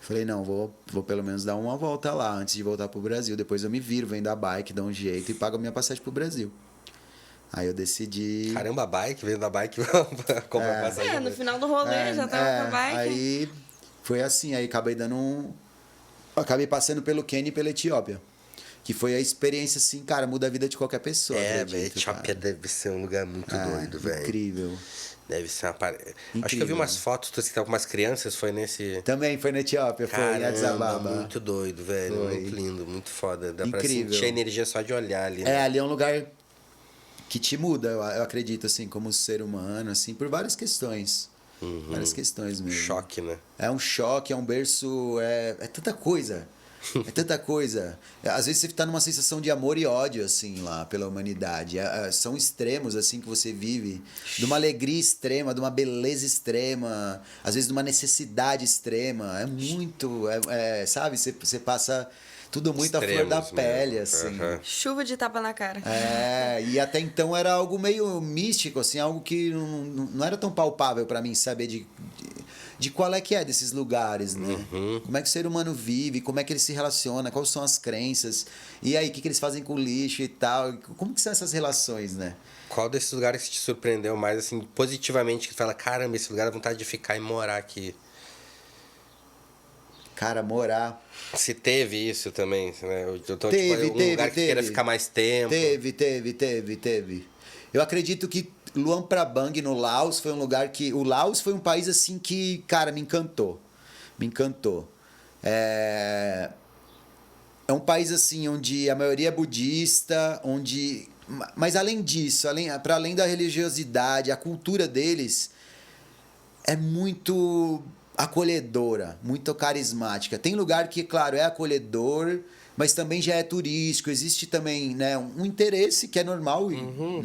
Speaker 3: Falei, não, vou pelo menos dar uma volta lá antes de voltar pro Brasil. Depois eu me viro, vendo a bike, dou um jeito e pago a minha passagem pro Brasil. Aí eu decidi...
Speaker 2: Caramba, a bike, vendo a bike, compra passagem.
Speaker 1: no final do rolê já tava com a bike.
Speaker 3: Aí foi assim, aí acabei passando pelo Quênia e pela Etiópia. Que foi a experiência, assim, cara, muda a vida de qualquer pessoa.
Speaker 2: Velho, Etiópia deve ser um lugar muito doido, velho.
Speaker 3: Incrível.
Speaker 2: Deve ser uma Acho que eu vi umas fotos, tu estava com umas crianças, foi nesse...
Speaker 3: Também foi na Etiópia, foi em Addis Ababa.
Speaker 2: Muito doido, velho.
Speaker 3: Foi.
Speaker 2: Muito lindo, muito foda. Dá
Speaker 3: Incrível.
Speaker 2: pra sentir a energia só de olhar ali, né?
Speaker 3: Ali é um lugar que te muda, eu acredito, assim, como ser humano, assim, por várias questões. Várias questões mesmo.
Speaker 2: Choque, né?
Speaker 3: É um choque, é um berço, é tanta coisa. É tanta coisa. Às vezes você tá numa sensação de amor e ódio, assim, lá, pela humanidade. São extremos, assim, que você vive. De uma alegria extrema, de uma beleza extrema. Às vezes de uma necessidade extrema. É muito... sabe? Você passa... Tudo muito à flor da pele, assim.
Speaker 1: Chuva de tapa na cara.
Speaker 3: E até então era algo meio místico, assim, algo que não era tão palpável para mim saber de qual é que é desses lugares, né? Como é que o ser humano vive, como é que ele se relaciona, quais são as crenças, e aí, o que eles fazem com o lixo e tal, como que são essas relações, né?
Speaker 2: Qual desses lugares que te surpreendeu mais, assim, positivamente, que fala, caramba, esse lugar dá vontade de ficar e morar aqui?
Speaker 3: Cara, morar...
Speaker 2: Se teve isso também, né? Então,
Speaker 3: Teve.
Speaker 2: Lugar que queira ficar mais tempo.
Speaker 3: Teve. Eu acredito que Luang Prabang, no Laos, foi um lugar que... O Laos foi um país, assim, que, cara, me encantou. É um país, assim, onde a maioria é budista, onde... Mas além disso, para além da religiosidade, a cultura deles é muito acolhedora, muito carismática. Tem lugar que, claro, é acolhedor, mas também já é turístico. Existe também, né, um interesse que é normal,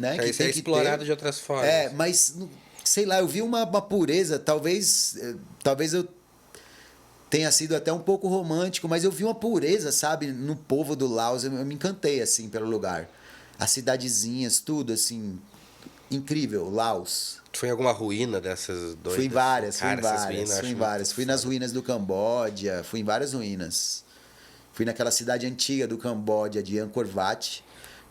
Speaker 3: né, que
Speaker 2: tem que explorado de outras formas.
Speaker 3: Mas sei lá, eu vi uma pureza, talvez eu tenha sido até um pouco romântico, mas eu vi uma pureza, sabe, no povo do Laos. Eu me encantei, assim, pelo lugar. As cidadezinhas, tudo, assim, incrível. Laos.
Speaker 2: Foi em alguma ruína dessas doidas?
Speaker 3: Fui em várias. Fui nas ruínas do Camboja, fui em várias ruínas. Fui naquela cidade antiga do Camboja, de Angkor Wat,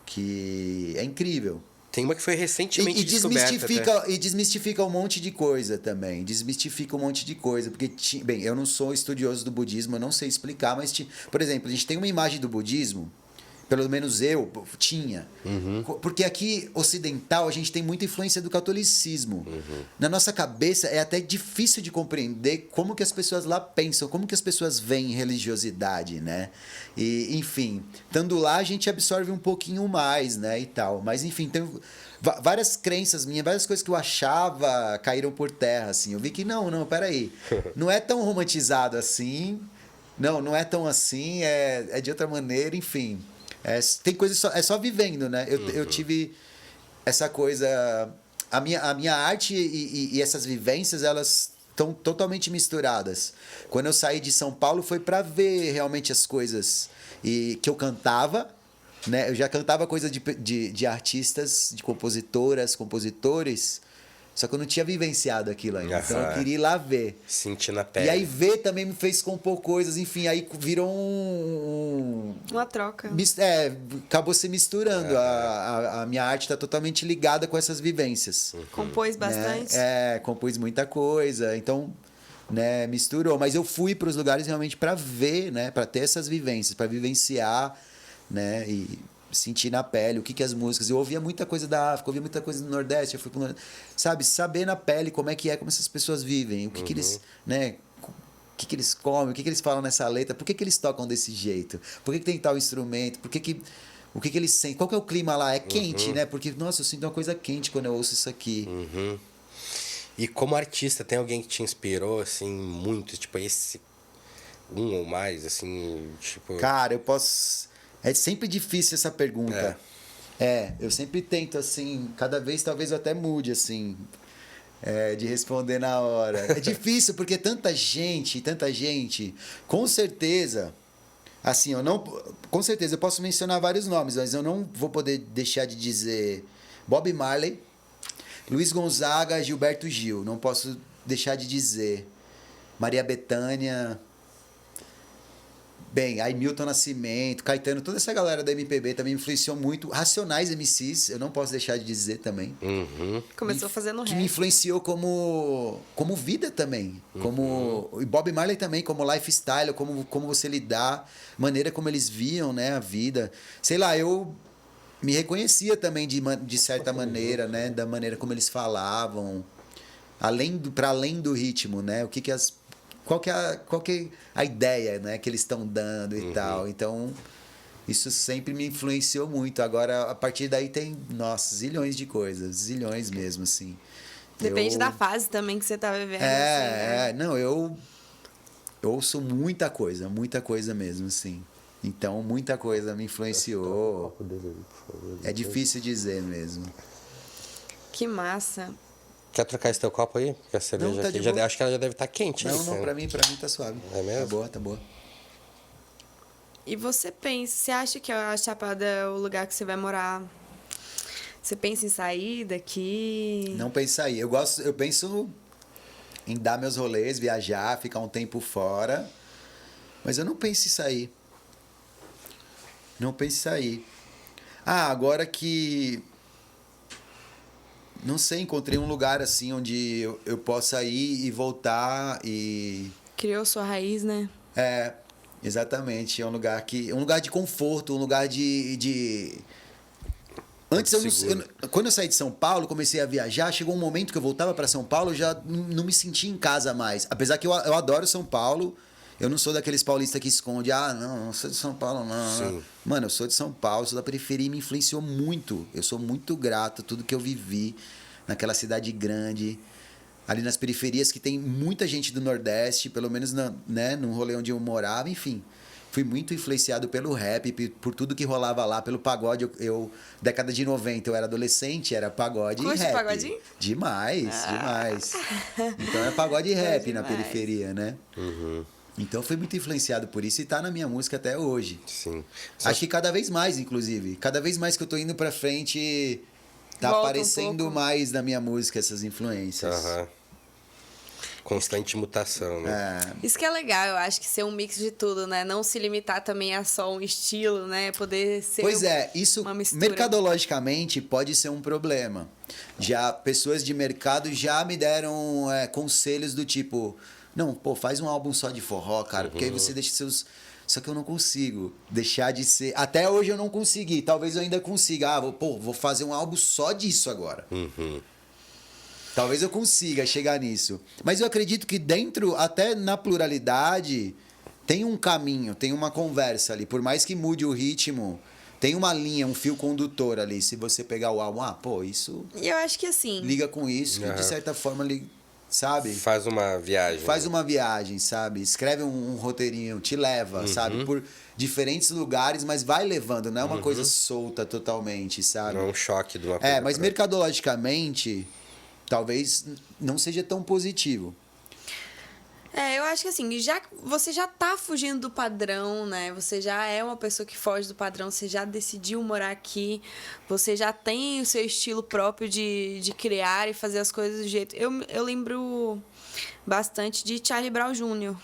Speaker 3: que é incrível.
Speaker 2: Tem uma que foi recentemente descoberta.
Speaker 3: E desmistifica um monte de coisa também. Porque, bem, eu não sou estudioso do budismo, eu não sei explicar, mas, por exemplo, a gente tem uma imagem do budismo, pelo menos eu tinha. Porque aqui, ocidental, a gente tem muita influência do catolicismo. Na nossa cabeça, é até difícil de compreender como que as pessoas lá pensam, como que as pessoas veem religiosidade, né? E, enfim, estando lá, a gente absorve um pouquinho mais, né, e tal. Mas, enfim, tem várias crenças minhas, várias coisas que eu achava caíram por terra, assim. Eu vi que, não, peraí. Não é tão romantizado assim. Não é tão assim, é de outra maneira, enfim... tem coisa é só vivendo, né? Eu tive essa coisa... A minha arte e essas vivências, elas estão totalmente misturadas. Quando eu saí de São Paulo, foi para ver realmente as coisas que eu cantava, né? Eu já cantava coisa de artistas, de compositoras, compositores... Só que eu não tinha vivenciado aquilo ainda. Então eu queria ir lá ver.
Speaker 2: Sentir na pele.
Speaker 3: E aí ver também me fez compor coisas, enfim, aí virou
Speaker 1: uma troca.
Speaker 3: Acabou se misturando. A minha arte está totalmente ligada com essas vivências.
Speaker 1: Compôs bastante?
Speaker 3: Compôs muita coisa. Então, né, misturou. Mas eu fui para os lugares realmente para ver, né, para ter essas vivências, para vivenciar, né, e sentir na pele o que as músicas... Eu ouvia muita coisa da África, ouvia muita coisa do Nordeste, eu fui pro Nordeste, sabe, saber na pele como essas pessoas vivem, o que eles, né, o que eles comem, o que eles falam nessa letra, por que eles tocam desse jeito, por que tem tal instrumento, o que eles sentem, qual que é o clima lá, é quente, né, porque, nossa, eu sinto uma coisa quente quando eu ouço isso aqui.
Speaker 2: E como artista, tem alguém que te inspirou, assim, muito, tipo, esse um ou mais, assim, tipo...
Speaker 3: Cara, eu posso... É sempre difícil essa pergunta. Eu sempre tento, assim, cada vez talvez eu até mude, assim, de responder na hora. É difícil porque tanta gente, com certeza, assim, com certeza eu posso mencionar vários nomes, mas eu não vou poder deixar de dizer Bob Marley, Luiz Gonzaga, Gilberto Gil, não posso deixar de dizer Maria Bethânia... Bem, aí Milton Nascimento, Caetano, toda essa galera da MPB também me influenciou muito. Racionais MCs, eu não posso deixar de dizer também.
Speaker 1: Começou fazendo rap.
Speaker 3: Que me influenciou como vida também. E Bob Marley também, como lifestyle, como você lidar, maneira como eles viam, né, a vida. Sei lá, eu me reconhecia também de certa maneira, né, da maneira como eles falavam. Para além do ritmo, né, qual que é a ideia, né, que eles estão dando e tal. Então, isso sempre me influenciou muito. Agora, a partir daí tem, nossa, zilhões de coisas. Zilhões mesmo, assim.
Speaker 1: Depende da fase também que você tá vivendo.
Speaker 3: Não, eu eu ouço muita coisa mesmo, sim. Então, muita coisa me influenciou. É difícil dizer mesmo.
Speaker 1: Que massa.
Speaker 2: Quer trocar esse teu copo aí? Porque a cerveja
Speaker 3: Não, tá
Speaker 2: aqui,
Speaker 3: de boa.
Speaker 2: acho que ela já deve estar quente.
Speaker 3: Não,
Speaker 2: aí,
Speaker 3: não,
Speaker 2: cara.
Speaker 3: pra mim tá suave.
Speaker 2: É mesmo?
Speaker 3: Tá boa, tá boa.
Speaker 1: E você acha que a Chapada é o lugar que você vai morar? Você pensa em sair daqui?
Speaker 3: Não penso em sair. Eu penso em dar meus rolês, viajar, ficar um tempo fora. Mas eu não penso em sair. Não penso em sair. Ah, agora que... Não sei, encontrei um lugar assim onde eu possa ir e voltar e...
Speaker 1: Criou sua raiz, né?
Speaker 3: É, exatamente. É um lugar um lugar de conforto, um lugar Antes quando eu saí de São Paulo, comecei a viajar, chegou um momento que eu voltava para São Paulo, eu já não me sentia em casa mais. Apesar que eu adoro São Paulo, eu não sou daqueles paulistas que esconde, não sou de São Paulo, não.
Speaker 2: Sim.
Speaker 3: Mano, eu sou de São Paulo, sou da periferia e me influenciou muito. Eu sou muito grato a tudo que eu vivi naquela cidade grande, ali nas periferias que tem muita gente do Nordeste, pelo menos no rolê onde eu morava, enfim. Fui muito influenciado pelo rap, por tudo que rolava lá, pelo pagode. Década de 90, eu era adolescente, era pagode e rap.
Speaker 1: Pagodinho?
Speaker 3: Demais. Então é pagode e rap na
Speaker 1: demais.
Speaker 3: periferia, né?
Speaker 2: Uhum.
Speaker 3: Então fui muito influenciado por isso e tá na minha música até hoje.
Speaker 2: Sim.
Speaker 3: Acho que cada vez mais, inclusive. Cada vez mais que eu tô indo pra frente, tá
Speaker 1: Volta um
Speaker 3: aparecendo
Speaker 1: pouco.
Speaker 3: mais na minha música essas influências.
Speaker 2: Aham. Constante mutação, né?
Speaker 3: É.
Speaker 1: Isso que é legal, eu acho que ser um mix de tudo, né? Não se limitar também a só um estilo, né? Poder ser
Speaker 3: Pois é, isso
Speaker 1: uma mistura.
Speaker 3: mercadologicamente pode ser um problema. Já pessoas de mercado já me deram conselhos do tipo, não, pô, faz um álbum só de forró, cara, porque aí você deixa seus... Só que eu não consigo deixar de ser... Até hoje eu não consegui, talvez eu ainda consiga. Vou fazer um álbum só disso agora.
Speaker 2: Uhum.
Speaker 3: Talvez eu consiga chegar nisso. Mas eu acredito que dentro, até na pluralidade, tem um caminho, tem uma conversa ali. Por mais que mude o ritmo, tem uma linha, um fio condutor ali. Se você pegar o álbum, isso
Speaker 1: E eu acho que assim,
Speaker 3: liga com isso, que de certa forma, sabe?
Speaker 2: Faz uma viagem.
Speaker 3: Faz uma viagem, sabe? Escreve um roteirinho, te leva, sabe? Por diferentes lugares, mas vai levando. Não é uma coisa solta totalmente, sabe?
Speaker 2: Não é um choque de uma coisa.
Speaker 3: Mas mercadologicamente... talvez não seja tão positivo.
Speaker 1: eu acho que assim, você já tá fugindo do padrão, né? Você já é uma pessoa que foge do padrão, você já decidiu morar aqui, você já tem o seu estilo próprio de criar e fazer as coisas do jeito... Eu lembro bastante de Charlie Brown Jr.,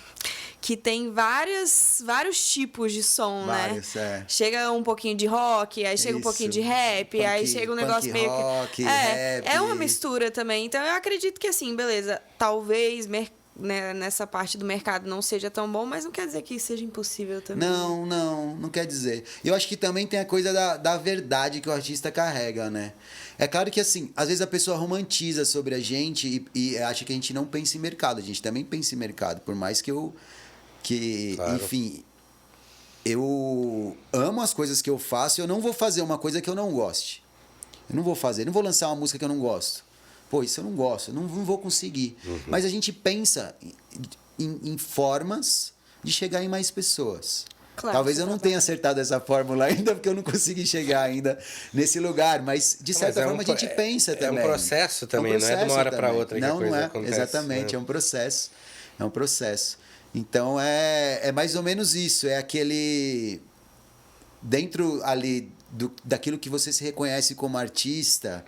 Speaker 1: que tem vários tipos de som,
Speaker 3: Vários,
Speaker 1: né? Chega um pouquinho de rock, aí chega um pouquinho de rap, aí chega um negócio meio que...
Speaker 3: rock, rap.
Speaker 1: É uma mistura também. Então, eu acredito que, assim, beleza, talvez nessa parte do mercado não seja tão bom, mas não quer dizer que seja impossível também.
Speaker 3: Não quer dizer. Eu acho que também tem a coisa da verdade que o artista carrega, né? É claro que, assim, às vezes a pessoa romantiza sobre a gente e acha que a gente não pensa em mercado. A gente também pensa em mercado, por mais que
Speaker 2: Claro.
Speaker 3: enfim, eu amo as coisas que eu faço e eu não vou fazer uma coisa que eu não goste. Eu não vou fazer, não vou lançar uma música que eu não gosto. Pô, isso eu não gosto, eu não vou conseguir. Mas a gente pensa em formas de chegar em mais pessoas.
Speaker 1: Claro,
Speaker 3: Talvez eu não tenha acertado essa fórmula ainda, porque eu não consegui chegar ainda nesse lugar. Mas, de certa forma, a gente pensa também.
Speaker 2: É um processo também, não é de uma hora para outra que a coisa acontece.
Speaker 3: Exatamente,
Speaker 2: né?
Speaker 3: é um processo. É um processo. Então, é mais ou menos isso. É aquele... Dentro ali daquilo que você se reconhece como artista...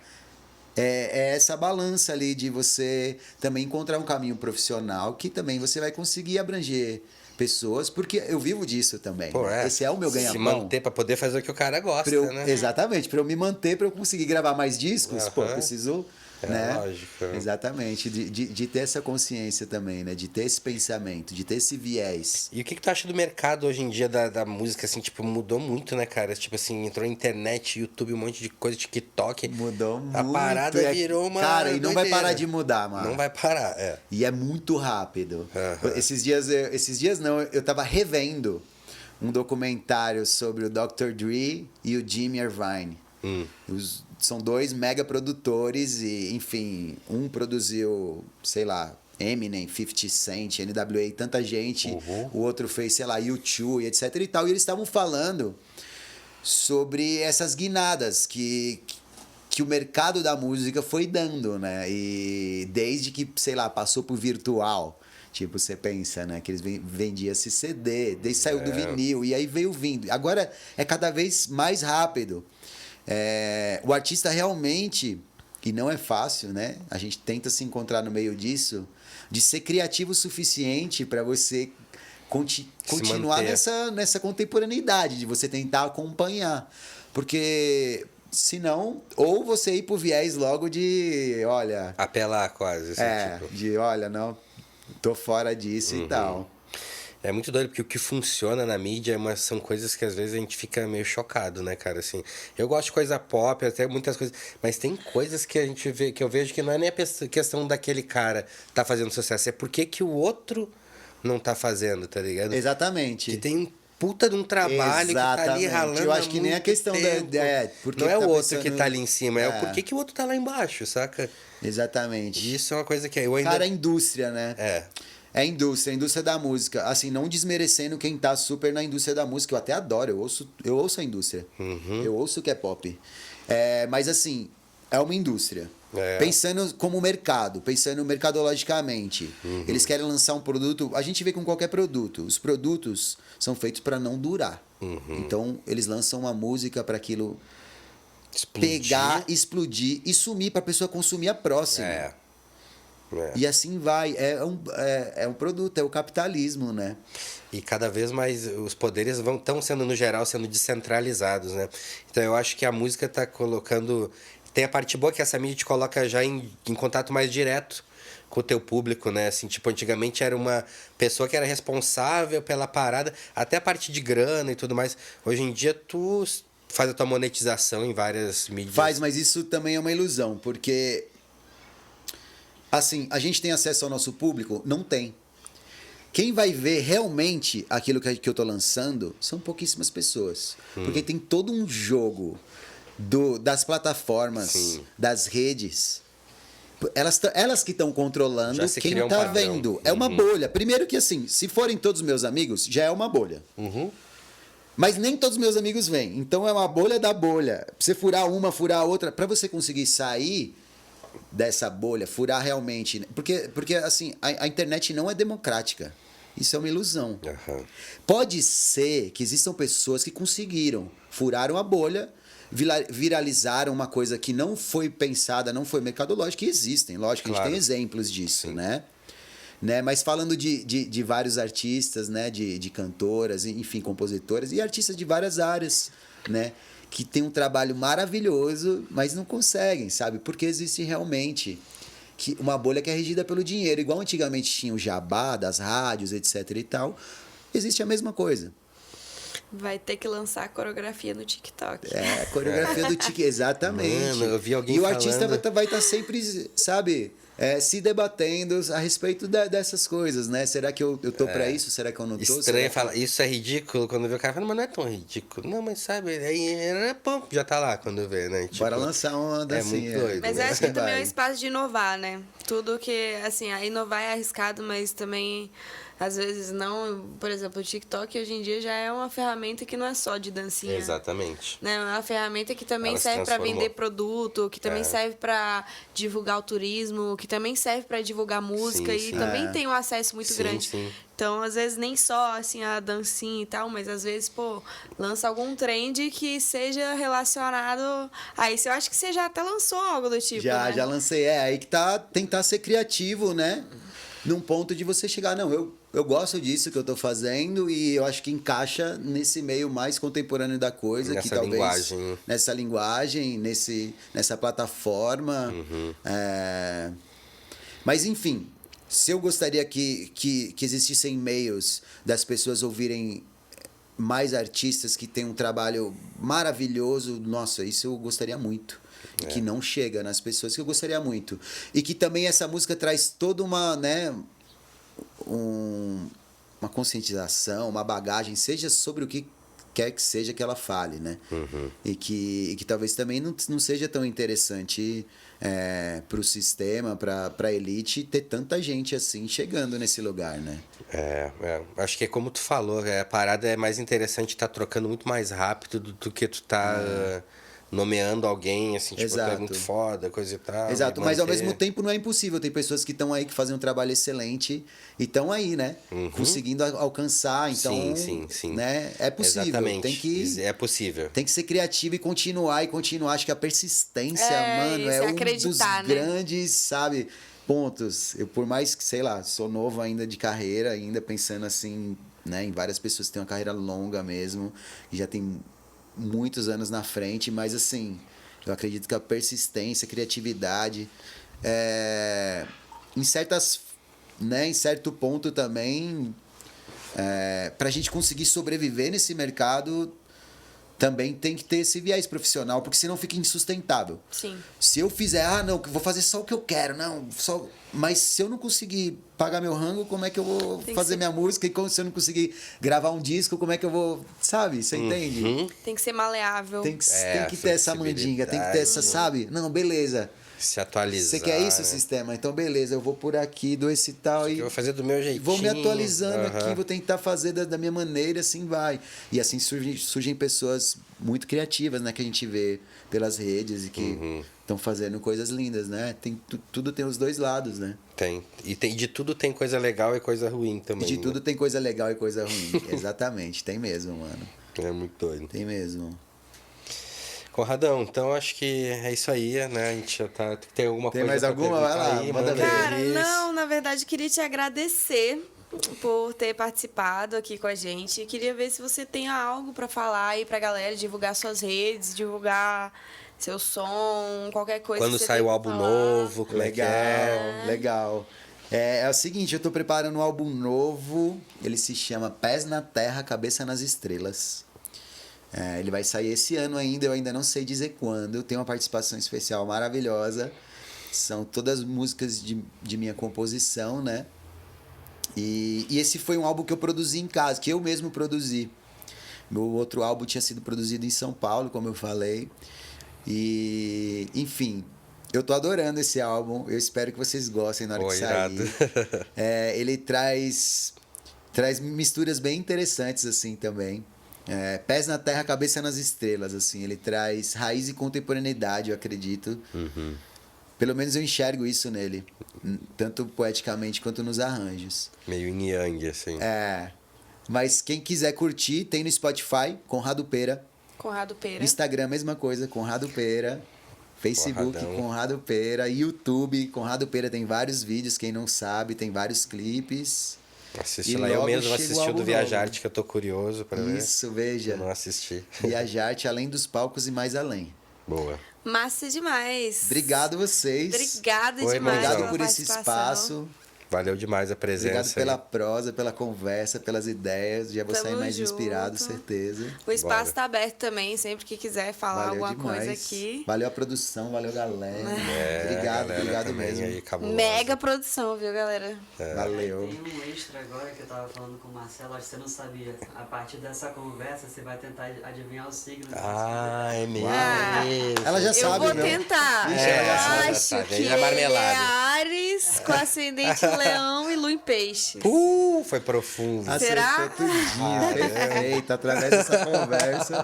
Speaker 3: É essa balança ali de você também encontrar um caminho profissional que também você vai conseguir abranger pessoas, porque eu vivo disso também.
Speaker 2: Pô,
Speaker 3: né? Esse é o meu ganha-pão.
Speaker 2: Se manter para poder fazer o que o cara gosta, né?
Speaker 3: Exatamente, para eu me manter, para eu conseguir gravar mais discos, pô, eu preciso... né?
Speaker 2: Lógico.
Speaker 3: Exatamente, de ter essa consciência também, né? De ter esse pensamento, de ter esse viés.
Speaker 2: E o que tu acha do mercado hoje em dia da música, assim, tipo, mudou muito, né, cara? Tipo assim, entrou internet, YouTube, um monte de coisa, TikTok.
Speaker 3: Mudou muito.
Speaker 2: A parada virou uma
Speaker 3: Cara, e não vai
Speaker 2: doideira.
Speaker 3: parar de mudar, mano.
Speaker 2: Não vai parar,
Speaker 3: E é muito rápido.
Speaker 2: Uhum.
Speaker 3: Esses dias não, eu tava revendo um documentário sobre o Dr. Dre e o Jimmy Iovine. São dois mega produtores e, enfim, um produziu, sei lá, Eminem, 50 Cent, NWA, tanta gente. O outro fez, sei lá, U2 e etc e tal. E eles estavam falando sobre essas guinadas que o mercado da música foi dando, né? E desde que, sei lá, passou pro virtual. Tipo, você pensa, né? Que eles vendiam esse CD, desde saiu do vinil, e aí veio vindo. Agora é cada vez mais rápido. O artista realmente, e não é fácil, né? A gente tenta se encontrar no meio disso, de ser criativo o suficiente para você continuar nessa contemporaneidade, de você tentar acompanhar. Porque senão, ou você ir pro viés logo de, olha...
Speaker 2: Apelar quase, assim, tipo.
Speaker 3: de, olha, não, tô fora disso e tal.
Speaker 2: É muito doido, porque o que funciona na mídia são coisas que às vezes a gente fica meio chocado, né, cara? Assim, eu gosto de coisa pop, até muitas coisas, mas tem coisas que a gente vê, que eu vejo que não é nem a questão daquele cara tá fazendo sucesso, é porque que o outro não tá fazendo, tá ligado?
Speaker 3: Exatamente.
Speaker 2: Que tem um puta de um trabalho que tá ali ralando.
Speaker 3: Eu acho que nem a questão
Speaker 2: porque não é o outro que tá ali em cima, é o porquê que o outro tá lá embaixo, saca?
Speaker 3: Exatamente.
Speaker 2: E isso é uma coisa que eu ainda...
Speaker 3: Cara, a indústria, né? É a indústria da música. Assim, não desmerecendo quem tá super na indústria da música. Eu até adoro, eu ouço a indústria. Eu ouço o que é pop. Mas assim, é uma indústria. Pensando como mercado, pensando mercadologicamente. Eles querem lançar um produto. A gente vê com qualquer produto. Os produtos são feitos para não durar. Então, eles lançam uma música para aquilo pegar, explodir e sumir para a pessoa consumir a próxima. E assim vai. É um produto, é o capitalismo, né?
Speaker 2: E cada vez mais os poderes estão sendo, no geral, sendo descentralizados, né? Então eu acho que a música está colocando... Tem a parte boa que essa mídia te coloca já em contato mais direto com o teu público, né? Assim, tipo, antigamente era uma pessoa que era responsável pela parada, até a parte de grana e tudo mais. Hoje em dia tu faz a tua monetização em várias mídias.
Speaker 3: Faz, mas isso também é uma ilusão, porque... Assim, a gente tem acesso ao nosso público? Não tem. Quem vai ver realmente aquilo que eu tô lançando são pouquíssimas pessoas. Porque tem todo um jogo das plataformas, das redes. Elas que estão controlando quem tá vendo. É uma bolha. Primeiro que assim, se forem todos meus amigos, já é uma bolha. Mas nem todos meus amigos vêm. Então é uma bolha da bolha. Pra você furar uma, furar a outra. Pra você conseguir sair dessa bolha, furar realmente. Porque assim, a internet não é democrática. Isso é uma ilusão. Pode ser que existam pessoas que conseguiram, furaram a bolha, viralizaram uma coisa que não foi pensada, não foi mercadológica, e existem, lógico, a gente tem exemplos disso, né? Mas falando de vários artistas, né? De cantoras, enfim, compositoras e artistas de várias áreas, né? Que tem um trabalho maravilhoso, mas não conseguem, sabe? Porque existe realmente uma bolha que é regida pelo dinheiro. Igual antigamente tinha o jabá das rádios, etc e tal. Existe a mesma coisa.
Speaker 1: Vai ter que lançar a coreografia no TikTok.
Speaker 3: A coreografia do TikTok, exatamente.
Speaker 2: Mano, eu vi alguém
Speaker 3: e o
Speaker 2: falando...
Speaker 3: artista vai estar sempre, sabe... se debatendo a respeito dessas coisas, né? Será que eu tô pra isso? Será que eu não tô?
Speaker 2: Estranho falar, isso é ridículo quando vê o cara falando, mas não é tão ridículo. Não, mas sabe, aí pum, já tá lá quando vê, né? Tipo,
Speaker 3: bora lançar uma dancinha.
Speaker 2: É muito doido.
Speaker 1: Mas eu acho que também é um espaço de inovar, né? Tudo que, assim, inovar é arriscado, mas também... Às vezes não, por exemplo, o TikTok hoje em dia já é uma ferramenta que não é só de dancinha.
Speaker 2: Exatamente.
Speaker 1: Né? É uma ferramenta que também serve para vender produto, que também serve para divulgar o turismo, que também serve para divulgar música e também tem um acesso muito grande.
Speaker 2: Sim.
Speaker 1: Então, às vezes, nem só assim, a dancinha e tal, mas às vezes, lança algum trend que seja relacionado a isso. Eu acho que você já até lançou algo do tipo, né?
Speaker 3: Já lancei. Aí que tá tentar ser criativo, né? Num ponto de você chegar, não, eu gosto disso que eu tô fazendo e eu acho que encaixa nesse meio mais contemporâneo da coisa.
Speaker 2: Nessa
Speaker 3: que talvez
Speaker 2: linguagem.
Speaker 3: Nessa linguagem, nessa plataforma. Mas, enfim, se eu gostaria que existissem meios das pessoas ouvirem mais artistas que têm um trabalho maravilhoso, nossa, isso eu gostaria muito. Que não chega nas pessoas, que eu gostaria muito. E que também essa música traz toda uma, né, uma conscientização, uma bagagem, seja sobre o que quer que seja que ela fale, né? E que talvez também não seja tão interessante para o sistema, para a elite, ter tanta gente assim chegando nesse lugar, né?
Speaker 2: Acho que é como tu falou, a parada é mais interessante estar trocando muito mais rápido do que tu tá nomeando alguém, assim, tipo, tu é muito foda, coisa e tal.
Speaker 3: Exato, mas ao mesmo tempo não é impossível. Tem pessoas que estão aí que fazem um trabalho excelente e estão aí, né? Conseguindo alcançar. Então,
Speaker 2: sim.
Speaker 3: Né? É possível.
Speaker 2: Exatamente. É possível.
Speaker 3: Tem que ser criativo e continuar. Acho que a persistência, mano, é um dos grandes, sabe, pontos. Eu, por mais que, sei lá, sou novo ainda de carreira, ainda pensando assim, né, em várias pessoas que têm uma carreira longa mesmo, e já tem muitos anos na frente, mas assim, eu acredito que a persistência, a criatividade, em certo ponto também, pra gente conseguir sobreviver nesse mercado, também tem que ter esse viés profissional, porque senão fica insustentável.
Speaker 1: Sim.
Speaker 3: Se eu fizer, não, vou fazer só o que eu quero, mas se eu não conseguir pagar meu rango, como é que eu vou fazer minha música? E se eu não conseguir gravar um disco, como é que eu vou, sabe? Você entende?
Speaker 1: Tem que ser maleável.
Speaker 3: Tem que ter essa mandinga, tem que ter essa, sabe? Não, beleza.
Speaker 2: Se atualizar.
Speaker 3: Você quer isso, sistema? Então, beleza, eu vou por aqui, dou esse tal e...
Speaker 2: Eu vou fazer do meu jeitinho.
Speaker 3: Vou me atualizando aqui, vou tentar fazer da minha maneira, assim vai. E assim surgem pessoas muito criativas, né? Que a gente vê pelas redes e que estão fazendo coisas lindas, né? Tudo tem os dois lados, né?
Speaker 2: Tem. E de tudo tem coisa legal e coisa ruim também.
Speaker 3: E de tudo tem coisa legal e coisa ruim. Exatamente, tem mesmo, mano.
Speaker 2: É muito doido.
Speaker 3: Tem mesmo.
Speaker 2: Conradão, então acho que é isso aí, né? A gente já tá... Tem alguma coisa
Speaker 3: mais alguma? Vai lá,
Speaker 2: aí?
Speaker 3: manda ver.
Speaker 1: Cara, não, na verdade, queria te agradecer por ter participado aqui com a gente. Queria ver se você tem algo pra falar aí pra galera, divulgar suas redes, divulgar seu som, qualquer coisa.
Speaker 2: Quando
Speaker 1: que você
Speaker 2: sai o
Speaker 1: tenha
Speaker 2: álbum
Speaker 1: pra falar.
Speaker 2: novo, como é que é?
Speaker 3: Legal. É o seguinte, eu tô preparando um álbum novo, ele se chama Pés na Terra, Cabeça nas Estrelas. Ele vai sair esse ano ainda, eu ainda não sei dizer quando. Tem uma participação especial maravilhosa. São todas músicas de minha composição, né? E esse foi um álbum que eu produzi em casa, que eu mesmo produzi. Meu outro álbum tinha sido produzido em São Paulo, como eu falei. E, enfim, eu tô adorando esse álbum. Eu espero que vocês gostem na hora que sair. Ele traz misturas bem interessantes, assim, também. Pés na Terra, Cabeça nas Estrelas, assim. Ele traz raiz e contemporaneidade, eu acredito. Pelo menos eu enxergo isso nele. Tanto poeticamente quanto nos arranjos.
Speaker 2: Meio yin yang, assim.
Speaker 3: Mas quem quiser curtir, tem no Spotify, Conrado Pera.
Speaker 1: Conrado Pera.
Speaker 3: Instagram, mesma coisa, Conrado Pera. Facebook, Conrado Pera. YouTube, Conrado Pera tem vários vídeos, quem não sabe, tem vários clipes.
Speaker 2: Assiste lá, eu mesmo assisti o do Viajarte, que eu tô curioso pra ver.
Speaker 3: Isso, veja.
Speaker 2: Eu não assisti.
Speaker 3: Viajarte, além dos palcos e mais além.
Speaker 2: Boa.
Speaker 1: Massa demais.
Speaker 3: Obrigado vocês.
Speaker 1: Obrigada demais.
Speaker 3: Obrigado por esse espaço.
Speaker 2: Valeu demais a presença.
Speaker 3: Obrigado pela prosa, pela conversa, pelas ideias. Já vou sair mais inspirado, certeza.
Speaker 1: O espaço está aberto também, sempre que quiser falar alguma coisa aqui.
Speaker 3: Valeu a produção, valeu galera. Obrigado mesmo.
Speaker 2: Aí,
Speaker 1: mega produção, viu, galera?
Speaker 3: Valeu.
Speaker 4: Tem um extra agora que eu tava falando com o Marcelo, acho que você não sabia. A partir dessa conversa, você vai tentar adivinhar o signo.
Speaker 2: É mesmo.
Speaker 3: Ela já sabe,
Speaker 1: eu vou tentar. Eu acho que ele é Ares com ascendente Leão e Lua em Peixes.
Speaker 2: Foi profundo.
Speaker 1: Será?
Speaker 3: Tudinho, perfeito. Através dessa conversa.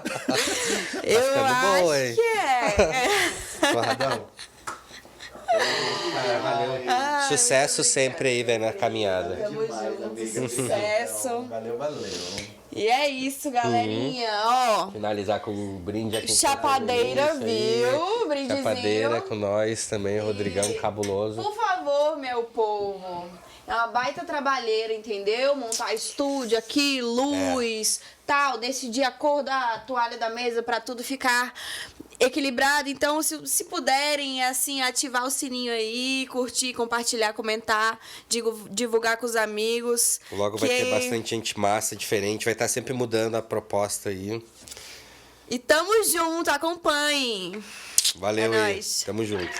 Speaker 1: Eu acho que é.
Speaker 2: Conradão. Valeu. Sucesso sempre aí, velho, na caminhada.
Speaker 1: Tamo junto. Sucesso.
Speaker 3: Valeu.
Speaker 1: E é isso, galerinha. Ó.
Speaker 2: Finalizar com um brinde aqui.
Speaker 1: Chapadeira, viu? Brindezinho.
Speaker 2: Chapadeira com nós também, Rodrigão cabuloso.
Speaker 1: Por favor, meu povo. É uma baita trabalheira, entendeu? Montar estúdio aqui, luz, tal. Decidir a cor da toalha da mesa pra tudo ficar equilibrado. Então, se puderem, assim, ativar o sininho aí, curtir, compartilhar, comentar, divulgar com os amigos.
Speaker 2: Logo vai ter bastante gente massa, diferente. Vai estar sempre mudando a proposta aí.
Speaker 1: E tamo junto, acompanhem.
Speaker 2: Valeu
Speaker 1: É
Speaker 2: aí.
Speaker 1: nóis.
Speaker 2: Tamo junto.